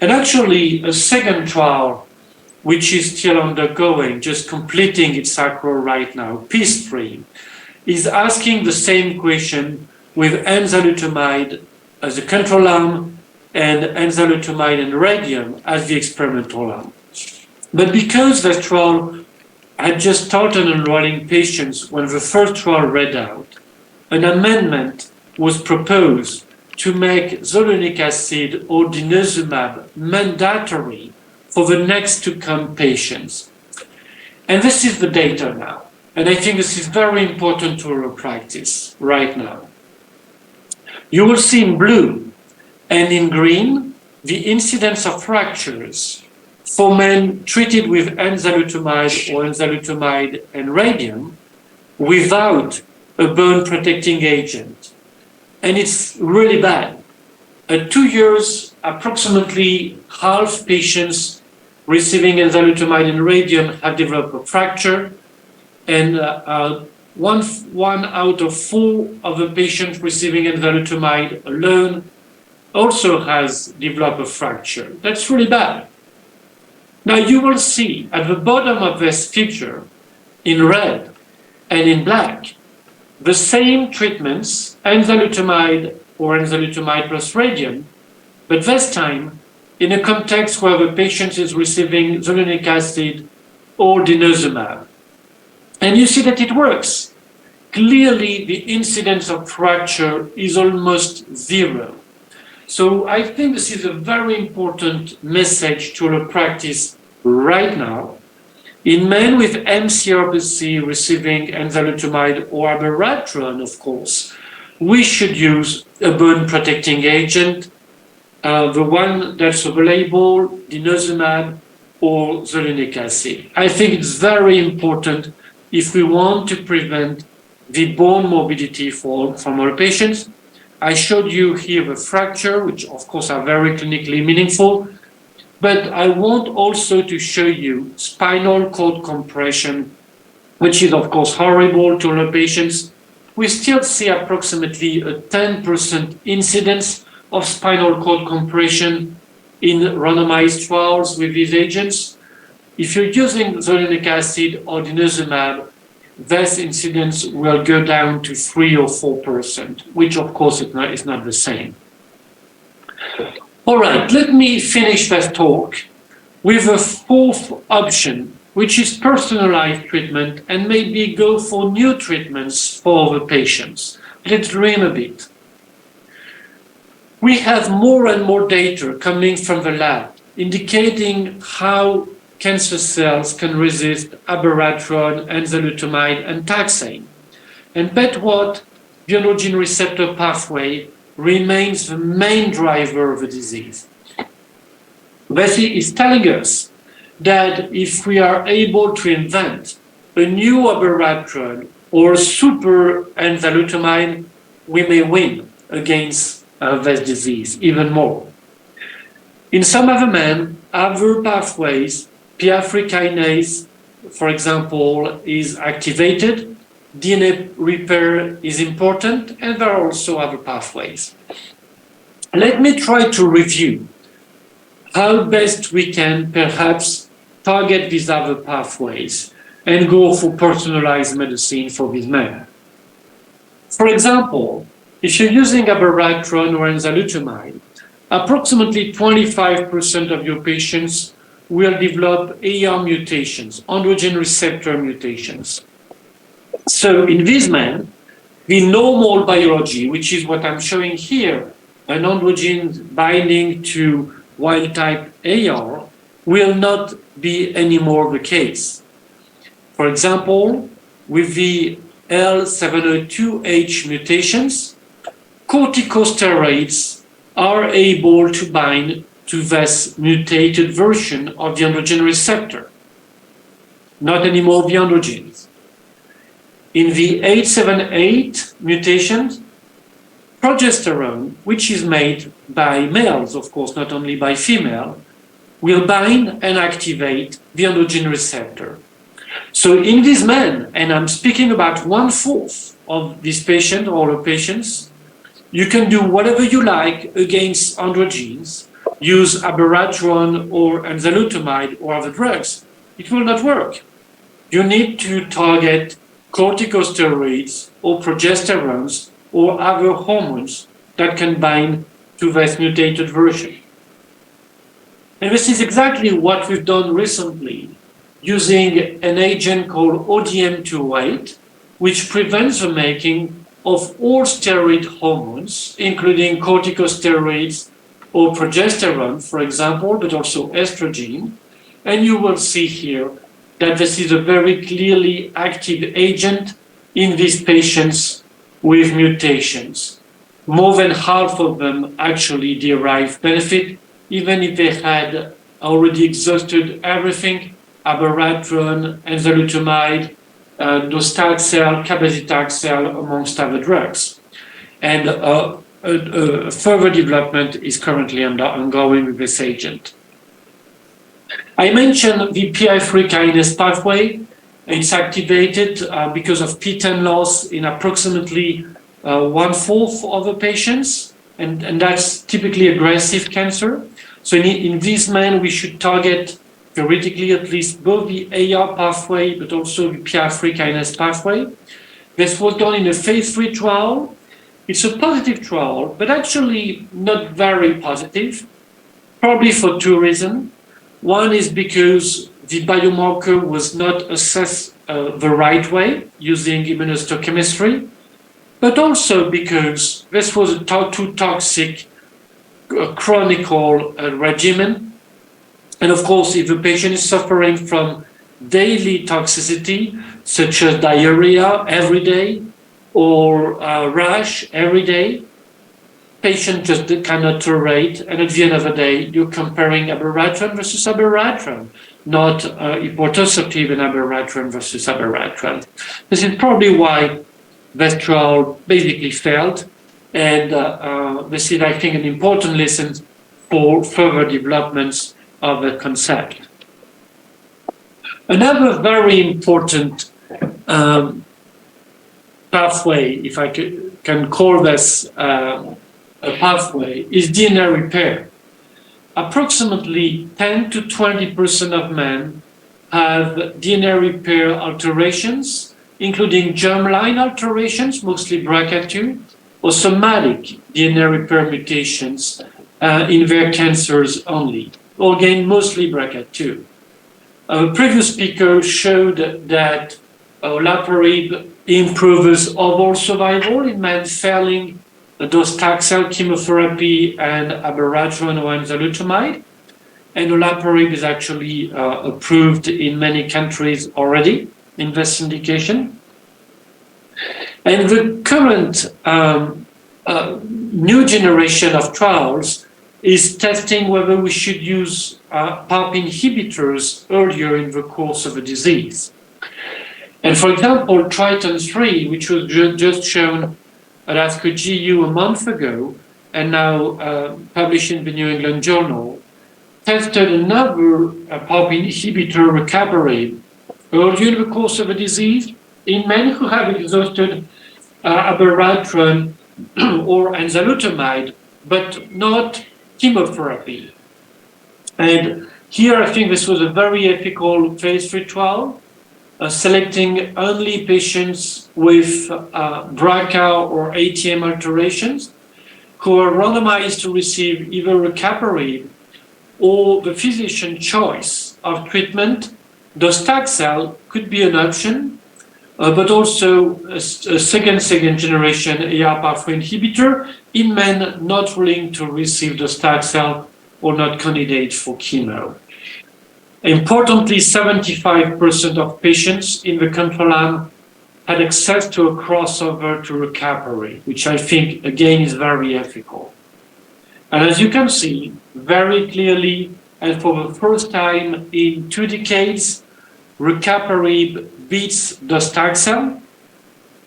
And actually, a second trial, which is still undergoing, just completing its accrual right now, Peace 3, is asking the same question with enzalutamide as a control arm and enzalutamide and radium as the experimental arm. But because the trial had just started enrolling patients when the first trial read out, an amendment was proposed to make zolinic acid or denosumab mandatory for the next to come patients. And this is the data now. And I think this is very important to our practice right now. You will see in blue and in green the incidence of fractures for men treated with enzalutamide or enzalutamide and radium without a bone protecting agent. And it's really bad. At 2 years, approximately half patients receiving enzalutamide and radium have developed a fracture, and one out of 4 of the patients receiving enzalutamide alone also has developed a fracture. That's really bad. Now you will see at the bottom of this figure in red and in black the same treatments, enzalutamide or enzalutamide plus radium, but this time in a context where the patient is receiving zolinic acid or denosumab. And you see that it works. Clearly, the incidence of fracture is almost zero. So I think this is a very important message to our practice right now. In men with MCRPC receiving enzalutamide or abiraterone, of course, we should use a bone protecting agent, the one that's available, denosumab or zolinic acid. I think it's very important if we want to prevent the bone morbidity from our patients. I showed you here the fracture, which of course are very clinically meaningful, but I want also to show you spinal cord compression, which is of course horrible to our patients. We still see approximately a 10% incidence of spinal cord compression in randomized trials with these agents. If you're using zolinic acid or denosumab, this incidence will go down to 3 or 4%, which of course is not the same. All right, let me finish this talk with a fourth option, which is personalized treatment, and maybe go for new treatments for the patients. Let's dream a bit. We have more and more data coming from the lab indicating how cancer cells can resist abiraterone, enzalutamide, and taxane. And bet what? The androgen receptor pathway remains the main driver of the disease. This is telling us that if we are able to invent a new abiraterone or super enzalutamide, we may win against this disease even more. In some other men, other pathways, PI3 kinase, for example, is activated. DNA repair is important, and there are also other pathways. Let me try to review how best we can perhaps target these other pathways and go for personalized medicine for these men. For example, if you're using abiraterone or enzalutamide, approximately 25% of your patients will develop AR mutations, androgen receptor mutations. So in these men, the normal biology, which is what I'm showing here, an androgen binding to wild type AR, will not be anymore the case. For example, with the L702H mutations, corticosteroids are able to bind to this mutated version of the androgen receptor, not anymore the androgens. In the 878 mutations, progesterone, which is made by males, of course, not only by female, will bind and activate the androgen receptor. So in these men, and I'm speaking about 1/4 of these patients or the patients, you can do whatever you like against androgens, use abiraterone or enzalutamide or other drugs. It will not work. You need to target corticosteroids or progesterones or other hormones that can bind to this mutated version. And this is exactly what we've done recently using an agent called ODM208, which prevents the making of all steroid hormones, including corticosteroids or progesterone, for example, but also estrogen. And you will see here that this is a very clearly active agent in these patients with mutations. More than half of them actually derive benefit, even if they had already exhausted everything, abiraterone, enzalutamide, docetaxel, cabazitaxel, amongst other drugs. And further development is currently ongoing with this agent. I mentioned the PI3 kinase pathway. It's activated because of PTEN loss in approximately 1/4 of the patients, and that's typically aggressive cancer. So in these men, we should target theoretically at least both the AR pathway, but also the PI3 kinase pathway. This was done in a phase 3 trial. It's a positive trial, but actually not very positive, probably for two reasons. One is because the biomarker was not assessed the right way using immunohistochemistry, but also because this was a too toxic chronic regimen. And of course, if the patient is suffering from daily toxicity, such as diarrhea every day or rash every day, patient just cannot tolerate. And at the end of the day, you're comparing abiraterone versus abiraterone, not epotosertib and abiraterone versus abiraterone. This is probably why this trial basically failed. And this is, I think, an important lesson for further developments of the concept. Another very important pathway, if I can call this a pathway, is DNA repair. Approximately 10 to 20% of men have DNA repair alterations, including germline alterations, mostly BRCA2, or somatic DNA repair mutations in their cancers only, or again, mostly BRCA2. A previous speaker showed that olaparib improves overall survival in men failing docetaxel chemotherapy and abiraterone or enzalutamide. And olaparib is actually approved in many countries already in this indication. And the current new generation of trials is testing whether we should use PARP inhibitors earlier in the course of a disease. And for example, Triton-3, which was just shown at ASCO GU a month ago, and now published in the New England Journal, tested another PARP inhibitor, rucaparib, earlier in the course of a disease in men who have exhausted abiraterone or enzalutamide, but not chemotherapy. And here I think this was a very ethical phase 3 trial, selecting only patients with BRCA or ATM alterations who are randomized to receive either rucaparib or the physician choice of treatment. Docetaxel could be an option, but also a second generation AR pathway inhibitor in men not willing to receive docetaxel or not candidates for chemo. Importantly, 75% of patients in the control arm had access to a crossover to rucaparib, which I think, again, is very ethical. And as you can see, very clearly, and for the first time in 2 decades, rucaparib beats docetaxel.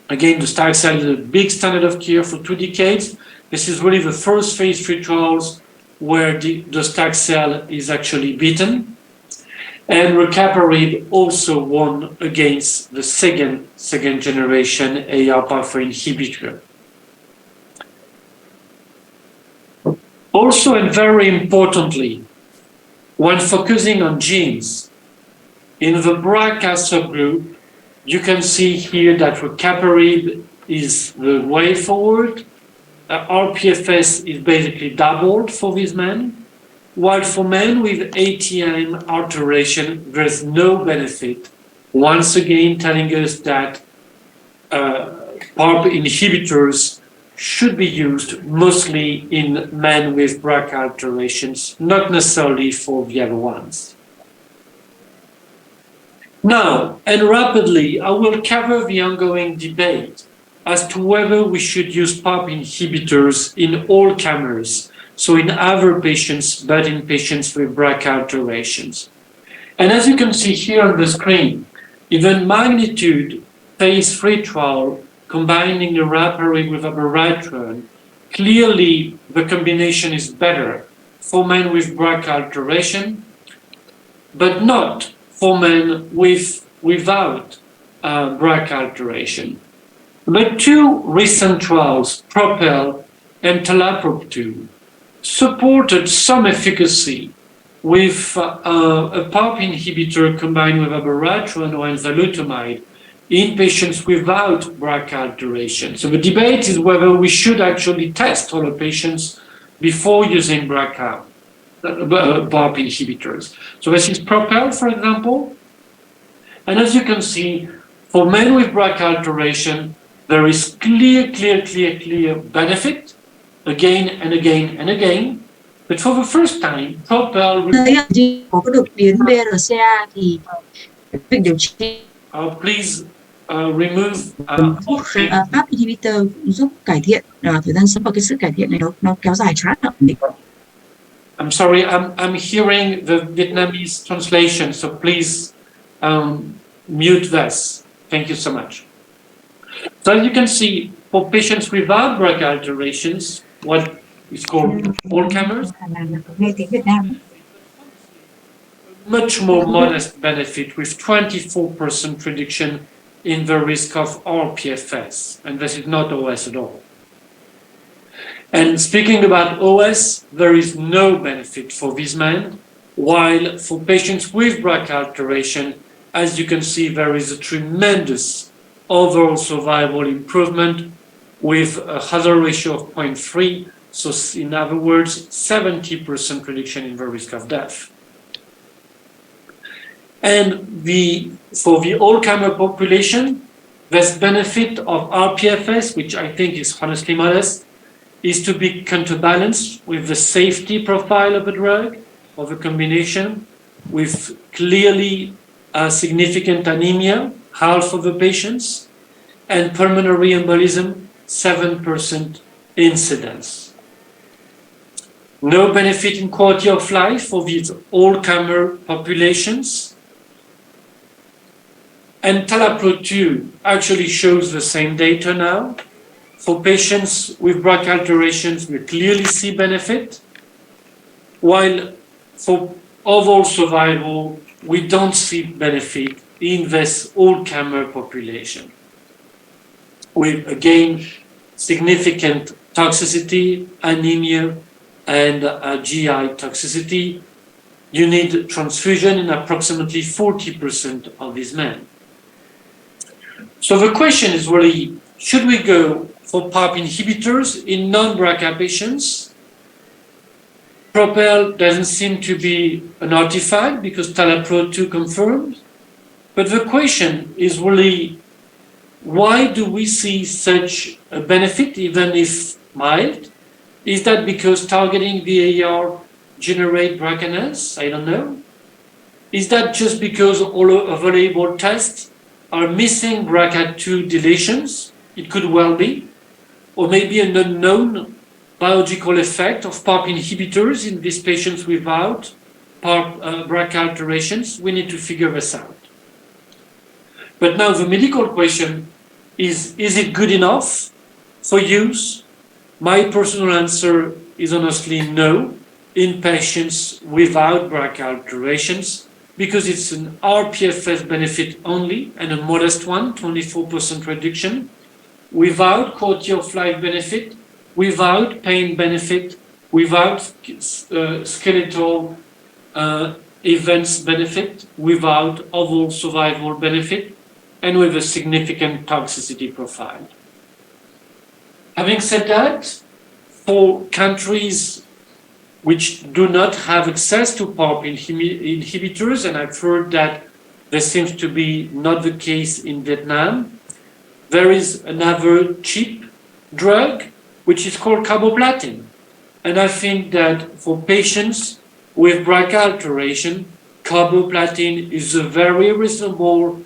Again, docetaxel is a big standard of care for 2 decades. This is really the first phase 3 trials where docetaxel is actually beaten. And rucaparib also won against the second generation AR pathway inhibitor. Also, and very importantly, when focusing on genes, in the BRCA subgroup, you can see here that rucaparib is the way forward. rPFS is basically doubled for these men, while for men with ATM alteration, there's no benefit. Once again, telling us that PARP inhibitors should be used mostly in men with BRCA alterations, not necessarily for the other ones. Now, and rapidly, I will cover the ongoing debate as to whether we should use PARP inhibitors in all comers, so in other patients, but in patients with BRCA alterations. And as you can see here on the screen, even magnitude phase 3 trial combining niraparib with abiraterone, clearly the combination is better for men with BRCA alteration, but not for men without BRCA alteration. But two recent trials, PROPEL and TALAPRO-2, supported some efficacy with a PARP inhibitor combined with abiraterone or enzalutamide in patients without BRCA alteration. So the debate is whether we should actually test all the patients before using BRCA PARP inhibitors. So this is PROPEL, for example. And as you can see, for men with BRCA alteration, there is clear benefit again and again and again. But for the first time, PROPEL... có cái đột biến BRCA thì việc điều trị please remove PARP inhibitor cũng giúp cải thiện thời gian sống, và cái sự cải thiện này nó kéo dài khá là ổn định. I'm sorry, I'm hearing the Vietnamese translation, so please mute this. Thank you so much. So as you can see, for patients without BRCA alterations, what is called all comers, much more modest benefit with 24% reduction in the risk of rPFS, and this is not OS at all. And speaking about OS, there is no benefit for these men, while for patients with BRCA alteration, as you can see, there is a tremendous overall survival improvement with a hazard ratio of 0.3, so in other words, 70% reduction in the risk of death. And for the all-comer population, this benefit of rPFS, which I think is honestly modest, is to be counterbalanced with the safety profile of the drug, of the combination, with clearly significant anemia, half of the patients, and pulmonary embolism, 7% incidence. No benefit in quality of life for these all-comer populations. And TALAPRO-2 actually shows the same data now. For patients with BRCA alterations, we clearly see benefit, while for overall survival, we don't see benefit in this all-comer population. With, again, significant toxicity, anemia, and GI toxicity. You need transfusion in approximately 40% of these men. So the question is really, should we go for PARP inhibitors in non-BRCA patients? PROPEL doesn't seem to be an artifact because TALAPRO-2 confirmed. But the question is really, why do we see such a benefit, even if mild? Is that because targeting the AR generate BRCAness? I don't know. Is that just because all available tests are missing BRCA2 deletions? It could well be. Or maybe an unknown biological effect of PARP inhibitors in these patients without BRCA alterations. We need to figure this out. But now the medical question is it good enough for use? My personal answer is honestly no in patients without BRCA alterations. because it's an RPFS benefit only and a modest one, 24% reduction, without quality of life benefit, without pain benefit, without skeletal events benefit, without overall survival benefit, and with a significant toxicity profile. Having said that, for countries which do not have access to PARP inhibitors, and I've heard that there seems to be not the case in Vietnam, there is another cheap drug which is called carboplatin. And I think that for patients with BRCA alteration, carboplatin is a very reasonable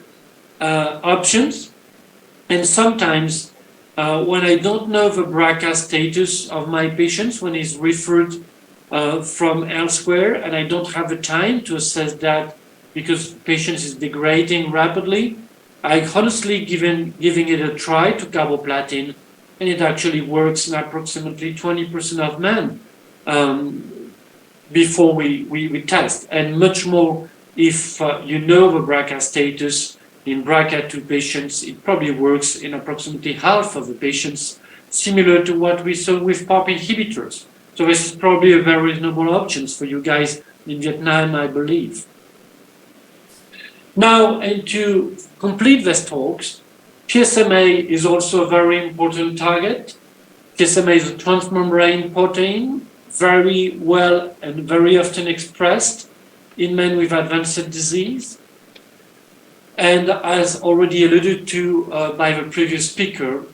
option. And sometimes when I don't know the BRCA status of my patients, when he's referred from elsewhere, and I don't have the time to assess that because patient is degrading rapidly, I honestly giving it a try to carboplatin, and it actually works in approximately 20% of men before we test, and much more if you know the BRCA status. In BRCA2 patients, it probably works in approximately half of the patients, similar to what we saw with PARP inhibitors. So this is probably a very reasonable option for you guys in Vietnam, I believe. Now, and to complete this talks, PSMA is also a very important target. PSMA is a transmembrane protein, very well and very often expressed in men with advanced disease. And as already alluded to by the previous speaker,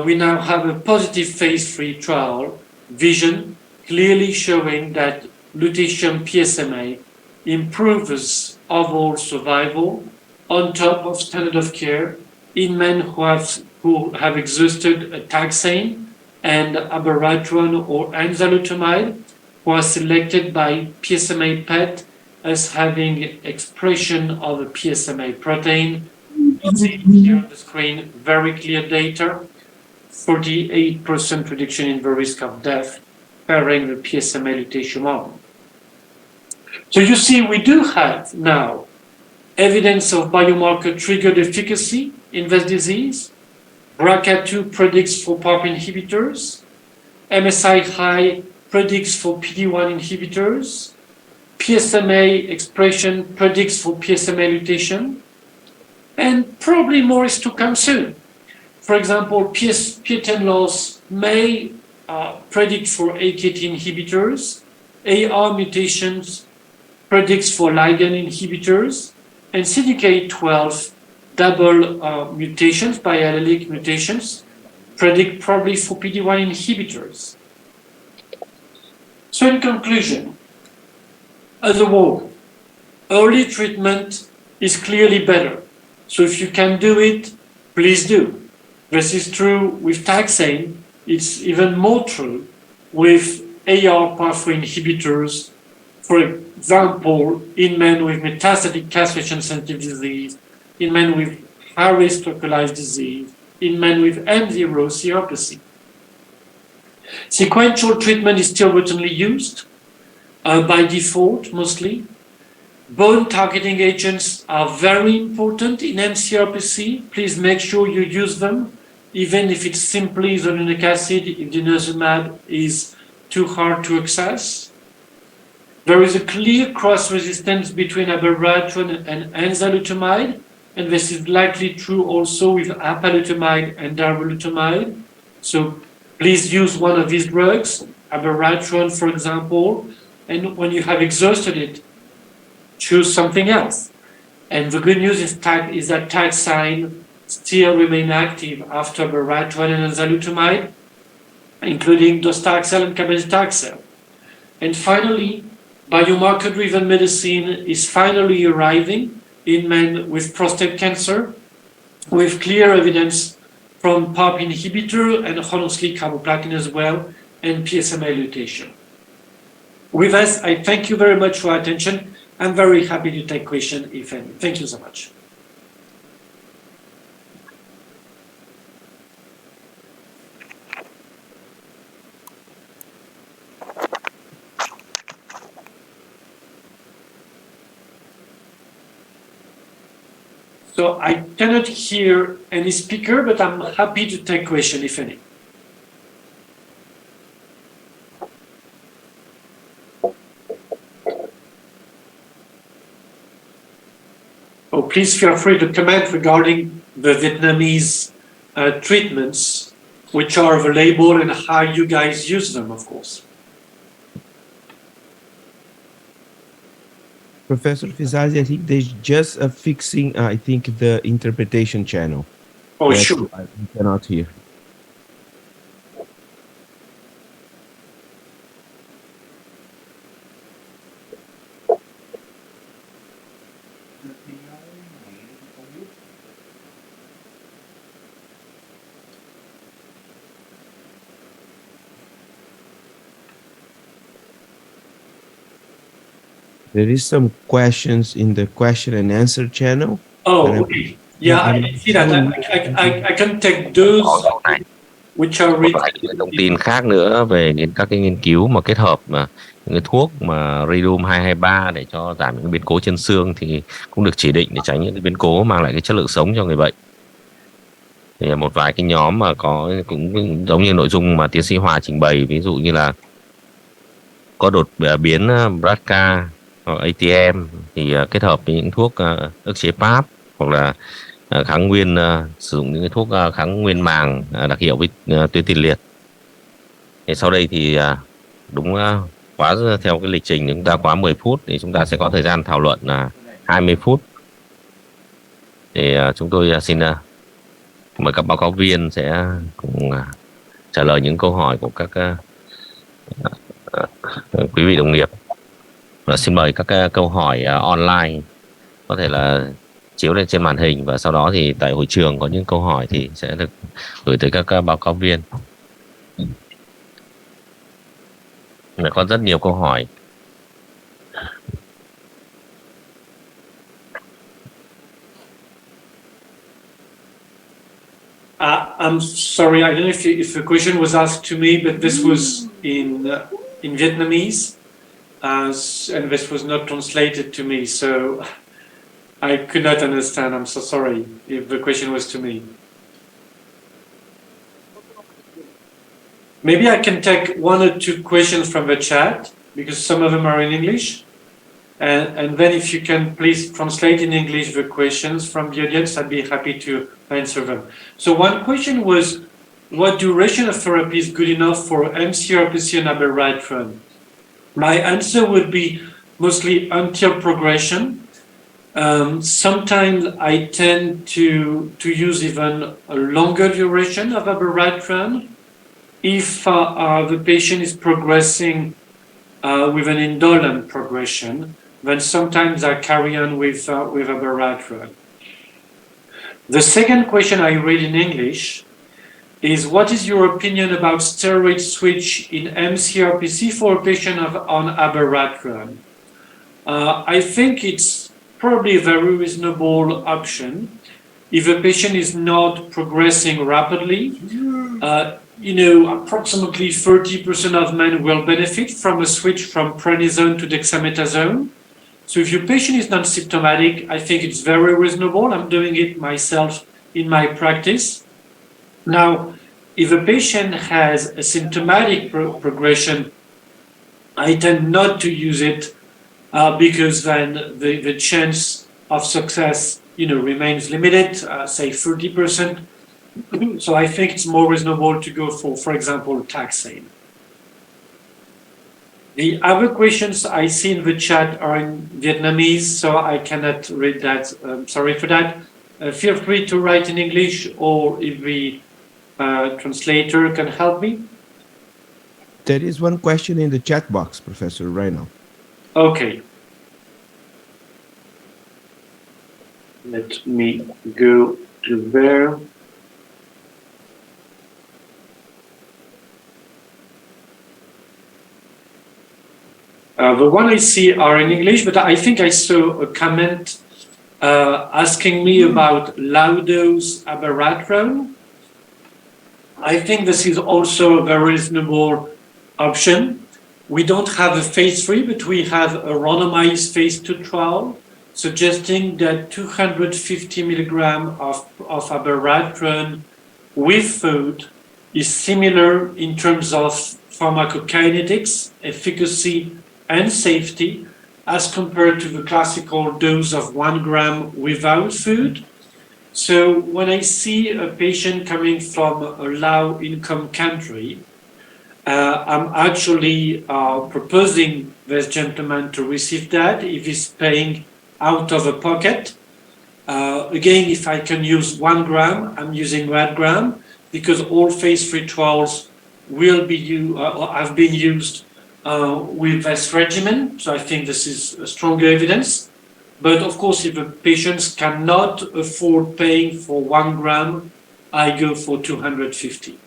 we now have a positive phase 3 trial, VISION, clearly showing that lutetium PSMA improves overall survival on top of standard of care in men who have exhausted a taxane and abiraterone or enzalutamide, who are selected by PSMA PET as having expression of a PSMA protein. You see here on the screen very clear data, 48% reduction in the risk of death pairing the PSMA lutetium arm. So you see, we do have now evidence of biomarker-triggered efficacy in this disease. BRCA2 predicts for PARP inhibitors. MSI high predicts for PD-1 inhibitors. PSMA expression predicts for PSMA lutation. And probably more is to come soon. For example, PTEN loss may predict for AKT inhibitors. AR mutations predicts for ligand inhibitors, and CDK12 double mutations, biallelic mutations, predict probably for PD-1 inhibitors. So in conclusion, as a whole, early treatment is clearly better. So if you can do it, please do. This is true with taxane. It's even more true with AR pathway inhibitors, for example, in men with metastatic castration-sensitive disease, in men with high-risk localized disease, in men with M0 CRPC. Sequential treatment is still routinely used by default, mostly. Bone targeting agents are very important in mCRPC. Please make sure you use them, even if it's simply zolinic acid, if denosumab is too hard to access. There is a clear cross-resistance between abiraterone and enzalutamide, and this is likely true also with apalutamide and darolutamide. So please use one of these drugs, abiraterone, for example, and when you have exhausted it, choose something else. And the good news is that taxane still remain active after abiraterone and enzalutamide, including docetaxel and cabazitaxel. And finally, biomarker-driven medicine is finally arriving in men with prostate cancer, with clear evidence from PARP inhibitor and honestly carboplatin as well, and PSMA lutation. With this, I thank you very much for your attention. I'm very happy to take questions, if any. Thank you so much. So I cannot hear any speaker, but I'm happy to take question if any. Oh, please feel free to comment regarding the Vietnamese treatments which are available and how you guys use them, of course. Professor Fizazi, I think they're just fixing, I think, the interpretation channel. Oh, That's sure. why we cannot hear. There is some questions in the question and answer channel. Oh, okay. Yeah, I see that. I can take those Sau này which are một written. vài cái thông tin khác nữa về các cái nghiên cứu mà kết hợp mà những cái thuốc mà Radium 223 để cho giảm những biến cố trên xương thì cũng được chỉ định để tránh những cái biến cố mang lại cái chất lượng sống cho người bệnh. Thì một vài cái nhóm mà có cũng giống như nội dung mà tiến sĩ Hòa trình bày, ví dụ như là có đột biến BRCA hoặc ATM thì kết hợp với những thuốc ức chế PAP hoặc là kháng nguyên, sử dụng những cái thuốc kháng nguyên màng đặc hiệu với tuyến tiền liệt. Thì sau đây thì đúng quá theo cái lịch trình chúng ta quá 10 phút thì chúng ta sẽ có thời gian thảo luận 20 phút. Thì chúng tôi xin mời các báo cáo viên sẽ cùng trả lời những câu hỏi của các quý vị đồng nghiệp. Và xin mời các câu hỏi online có thể là chiếu lên trên màn hình, và sau đó thì tại hội trường có những câu hỏi thì sẽ được gửi tới các báo cáo viên. Có rất nhiều câu hỏi. I'm sorry, I don't know if the question was asked to me, but this was in Vietnamese, and this was not translated to me, so I could not understand. I'm so sorry if the question was to me. Maybe I can take one or two questions from the chat, because some of them are in English. And then if you can please translate in English the questions from the audience, I'd be happy to answer them. So one question was, what duration of therapy is good enough for mCRPC and aberration? My answer would be mostly until progression. Sometimes I tend to use even a longer duration of aberration if the patient is progressing with an indolent progression. Then sometimes I carry on with aberration. The second question I read in English is, what is your opinion about steroid switch in mCRPC for a patient on aberration? I think it's probably a very reasonable option. If a patient is not progressing rapidly, approximately 30% of men will benefit from a switch from prednisone to dexamethasone. So if your patient is not symptomatic, I think it's very reasonable. I'm doing it myself in my practice. Now, if a patient has a symptomatic progression, I tend not to use it because then the chance of success, remains limited, say 30%. So I think it's more reasonable to go for example, taxane. The other questions I see in the chat are in Vietnamese, so I cannot read that. Sorry for that. Feel free to write in English, or if the translator can help me. There is one question in the chat box, Professor, right now. Okay. Let me go to there. The one I see are in English, but I think I saw a comment asking me about low-dose abiraterone. I think this is also a very reasonable option. We don't have a phase 3, but we have a randomized phase 2 trial. suggesting that 250 milligram of abiraterone with food is similar in terms of pharmacokinetics, efficacy, and safety as compared to the classical dose of 1 gram without food. So when I see a patient coming from a low income country, I'm actually proposing this gentleman to receive that if he's paying out of a pocket. Again, if I can use 1 gram, I'm using 1 gram because all phase 3 trials will be have been used with this regimen. So I think this is stronger evidence. But of course, if the patients cannot afford paying for 1 gram, I go for 250.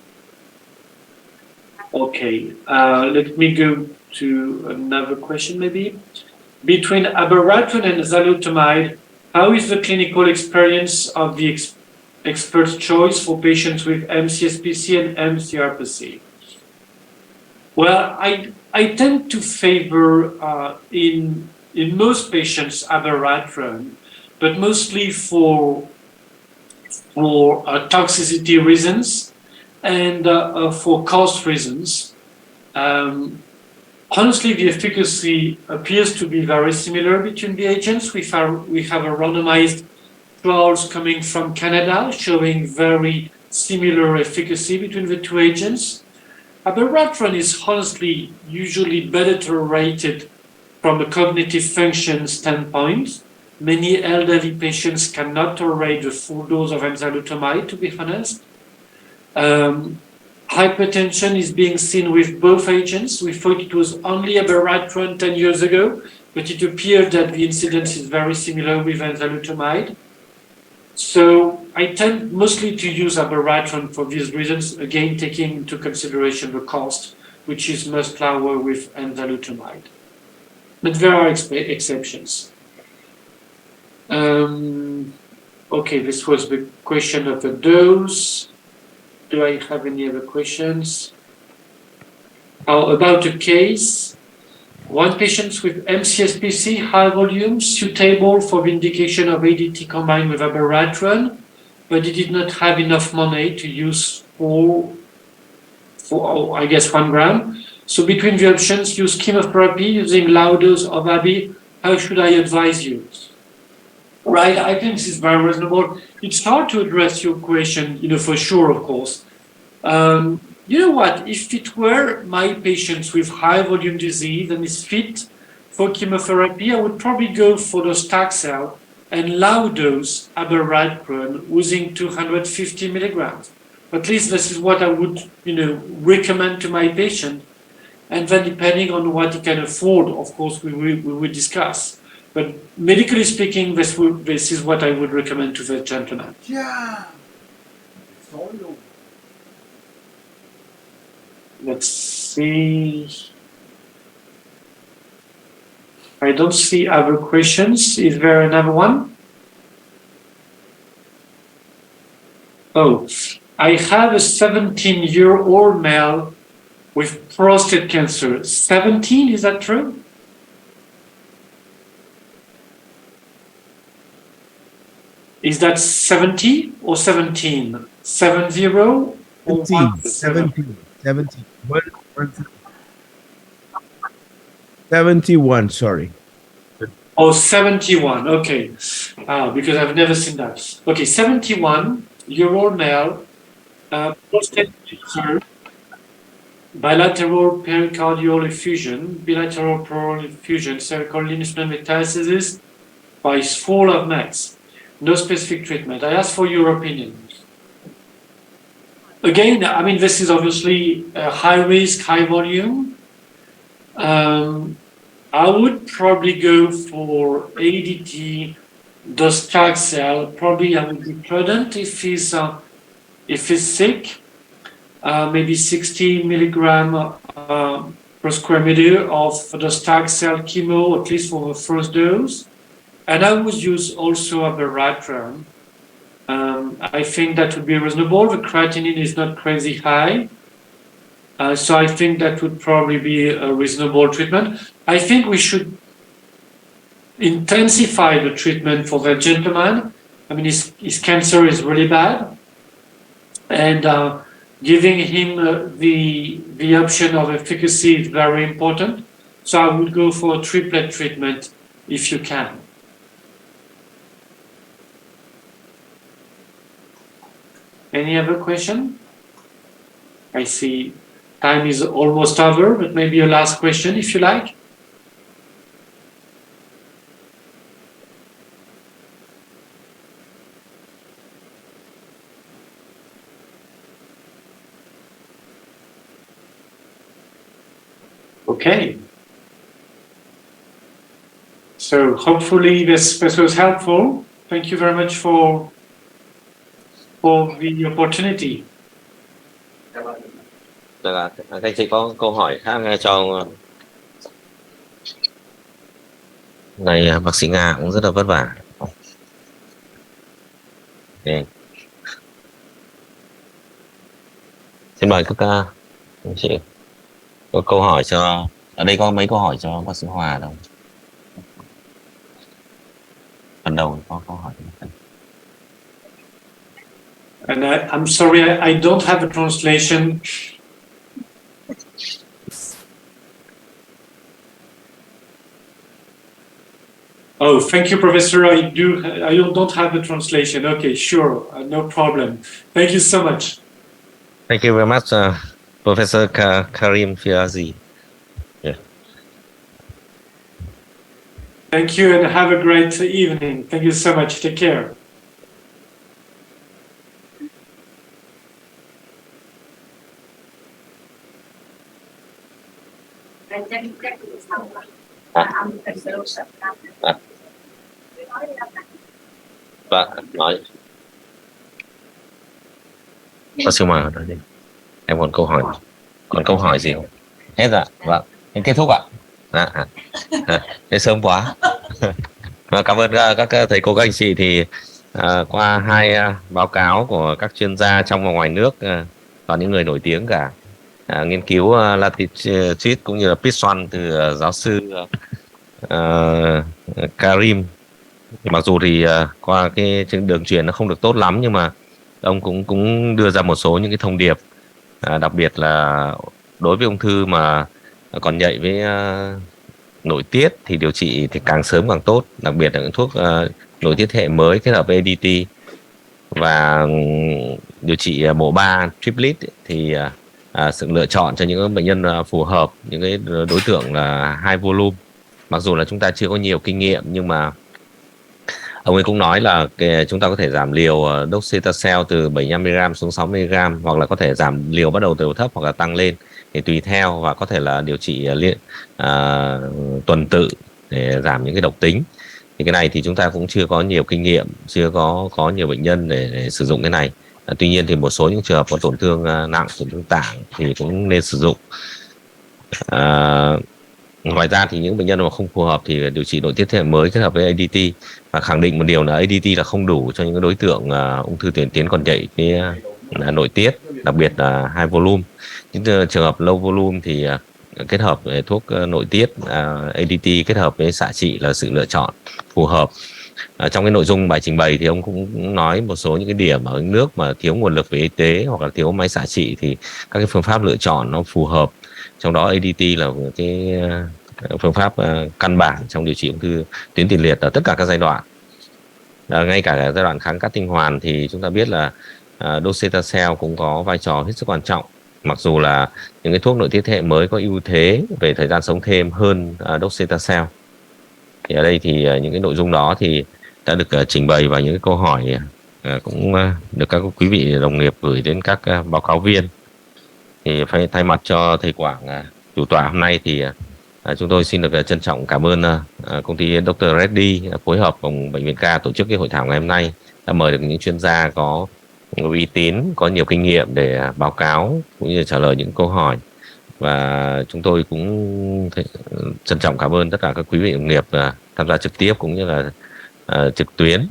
Okay, let me go to another question maybe. Between abiraterone and enzalutamide, how is the clinical experience of the expert's choice for patients with MCSPC and MCRPC? Well, I tend to favor in most patients abiraterone, but mostly for toxicity reasons and for cost reasons. Honestly, the efficacy appears to be very similar between the agents. We have a randomized trials coming from Canada showing very similar efficacy between the two agents. Abiraterone is honestly usually better tolerated from a cognitive function standpoint. Many elderly patients cannot tolerate the full dose of enzalutamide, to be honest. Hypertension is being seen with both agents. We thought it was only abiraterone 10 years ago, but it appeared that the incidence is very similar with enzalutamide. So I tend mostly to use abiraterone for these reasons, again, taking into consideration the cost, which is much lower with enzalutamide. But there are exceptions. Okay, this was the question of the dose. Do I have any other questions? About a case, one patient with MCSPC, high volume, suitable for the indication of ADT combined with abiraterone, but he did not have enough money to use for I guess 1 gram. So between the options, use chemotherapy using low dose of ABI. How should I advise you? Right, I think this is very reasonable. It's hard to address your question, for sure, of course. You know what? If it were my patients with high volume disease and is fit for chemotherapy, I would probably go for the Taxol and low dose abiraterone using 250 milligrams. At least this is what I would, recommend to my patient. And then depending on what he can afford, of course, we will discuss. But medically speaking, this is what I would recommend to the gentleman. Yeah. Let's see. I don't see other questions. Is there another one? Oh, I have a 17-year-old male with prostate cancer. 17, is that true? Is that 70 or 17? 70 or 17. 71, sorry. Oh, 71, okay. Because I've never seen that. Okay, 71-year-old male, prostate cancer, bilateral pericardial effusion, bilateral pleural effusion, cervical lymph node metastasis by fall of mets. No specific treatment. I ask for your opinion. Again, I mean, this is obviously a high risk, high volume. I would probably go for ADT, docetaxel. Probably I would be prudent if he's sick. Maybe 60 milligram per square meter of docetaxel chemo, at least for the first dose. And I would use also abiraterone. I think that would be reasonable. The creatinine is not crazy high. So I think that would probably be a reasonable treatment. I think we should intensify the treatment for that gentleman. I mean, his cancer is really bad, and giving him the option of efficacy is very important. So I would go for a triplet treatment if you can. Any other question? I see time is almost over, but maybe a last question if you like. Okay. So hopefully this was helpful. Thank you very much for the opportunity. Các anh chị có câu hỏi khác nghe cho này, bác sĩ Nga cũng rất là vất vả. Okay. Xin mời các anh chị có câu hỏi cho, ở đây có mấy câu hỏi cho bác sĩ Hòa đâu. Phần đầu có câu hỏi. And I'm sorry, I don't have a translation. Oh, thank you, Professor. I don't have a translation. Okay, sure, no problem. Thank you so much. Thank you very much, Professor Karim Fiazi. Yeah. Thank you and have a great evening. Thank you so much. Take care. Vâng, nói. Bác sĩ Hòa nói đi. Em còn câu hỏi. Còn câu hỏi gì không? Hết rồi. Vâng. Em kết thúc ạ. Thế sớm quá. Và cảm ơn các thầy cô các anh chị. Thì qua hai báo cáo của các chuyên gia trong và ngoài nước, toàn những người nổi tiếng cả. Nghiên cứu latitude cũng như là Pitson từ giáo sư Karim. Mặc dù thì qua cái đường truyền nó không được tốt lắm, nhưng mà ông cũng đưa ra một số những cái thông điệp, đặc biệt là đối với ung thư mà còn nhạy với nội tiết thì điều trị thì càng sớm càng tốt, đặc biệt là những thuốc nội tiết hệ mới kết hợp với ADT và điều trị bộ ba triplet thì sự lựa chọn cho những bệnh nhân phù hợp, những cái đối tượng là high volume. Mặc dù là chúng ta chưa có nhiều kinh nghiệm, nhưng mà ông ấy cũng nói là chúng ta có thể giảm liều docetaxel từ 75mg xuống 60mg, hoặc là có thể giảm liều bắt đầu từ thấp hoặc là tăng lên thì tùy theo, và có thể là điều trị tuần tự để giảm những cái độc tính. Thì cái này thì chúng ta cũng chưa có nhiều kinh nghiệm, chưa có nhiều bệnh nhân để sử dụng cái này. Tuy nhiên thì một số những trường hợp có tổn thương nặng, tổn thương tạng thì cũng nên sử dụng. Ngoài ra thì những bệnh nhân mà không phù hợp thì điều trị nội tiết thế hệ mới kết hợp với ADT, và khẳng định một điều là ADT là không đủ cho những đối tượng ung thư tiến còn nhạy với nội tiết, đặc biệt là high volume. Những trường hợp low volume thì kết hợp với thuốc nội tiết ADT kết hợp với xạ trị là sự lựa chọn phù hợp. Trong cái nội dung bài trình bày thì ông cũng nói một số những cái điểm ở nước mà thiếu nguồn lực về y tế hoặc là thiếu máy xạ trị thì các cái phương pháp lựa chọn nó phù hợp. Trong đó ADT là cái phương pháp căn bản trong điều trị ung thư tuyến tiền liệt ở tất cả các giai đoạn. Ngay cả giai đoạn kháng cắt tinh hoàn thì chúng ta biết là docetaxel cũng có vai trò hết sức quan trọng. Mặc dù là những cái thuốc nội tiết thế hệ mới có ưu thế về thời gian sống thêm hơn docetaxel. Thì ở đây thì những cái nội dung đó thì đã được trình bày, và những cái câu hỏi cũng được các quý vị đồng nghiệp gửi đến các báo cáo viên. Thì phải thay mặt cho thầy Quảng, chủ tọa hôm nay, thì chúng tôi xin được trân trọng cảm ơn công ty Dr. Reddy phối hợp cùng Bệnh viện Ca tổ chức cái hội thảo ngày hôm nay, đã mời được những chuyên gia có uy tín, có nhiều kinh nghiệm để báo cáo cũng như trả lời những câu hỏi. Và chúng tôi cũng trân trọng cảm ơn tất cả các quý vị đồng nghiệp tham gia trực tiếp cũng như là trực tuyến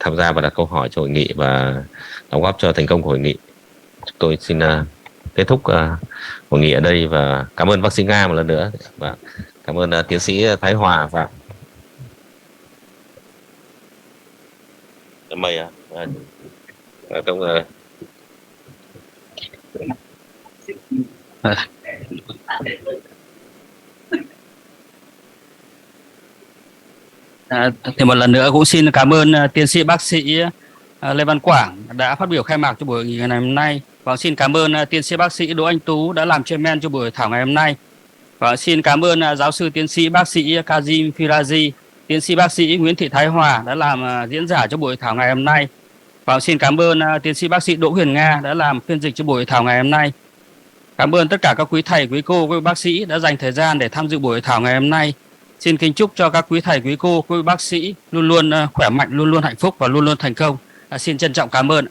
tham gia và đặt câu hỏi cho hội nghị và đóng góp cho thành công của hội nghị. Tôi xin kết thúc hội nghị ở đây và cảm ơn bác sĩ Nga một lần nữa. Và Cảm ơn tiến sĩ Thái Hòa và mời công Thì một lần nữa cũng xin cảm ơn tiến sĩ bác sĩ Lê Văn Quảng đã phát biểu khai mạc cho buổi hội nghị ngày hôm nay. Và xin cảm ơn tiến sĩ bác sĩ Đỗ Anh Tú đã làm chairman cho buổi hội thảo ngày hôm nay. Và xin cảm ơn giáo sư tiến sĩ bác sĩ Kazim Firazi, tiến sĩ bác sĩ Nguyễn Thị Thái Hòa đã làm diễn giả cho buổi hội thảo ngày hôm nay. Và xin cảm ơn tiến sĩ bác sĩ Đỗ Huyền Nga đã làm phiên dịch cho buổi hội thảo ngày hôm nay. Cảm ơn tất cả các quý thầy, quý cô, quý bác sĩ đã dành thời gian để tham dự buổi hội thảo ngày hôm nay. Xin kính chúc cho các quý thầy, quý cô, quý bác sĩ luôn luôn khỏe mạnh, luôn luôn hạnh phúc và luôn luôn thành công. Xin trân trọng cảm ơn.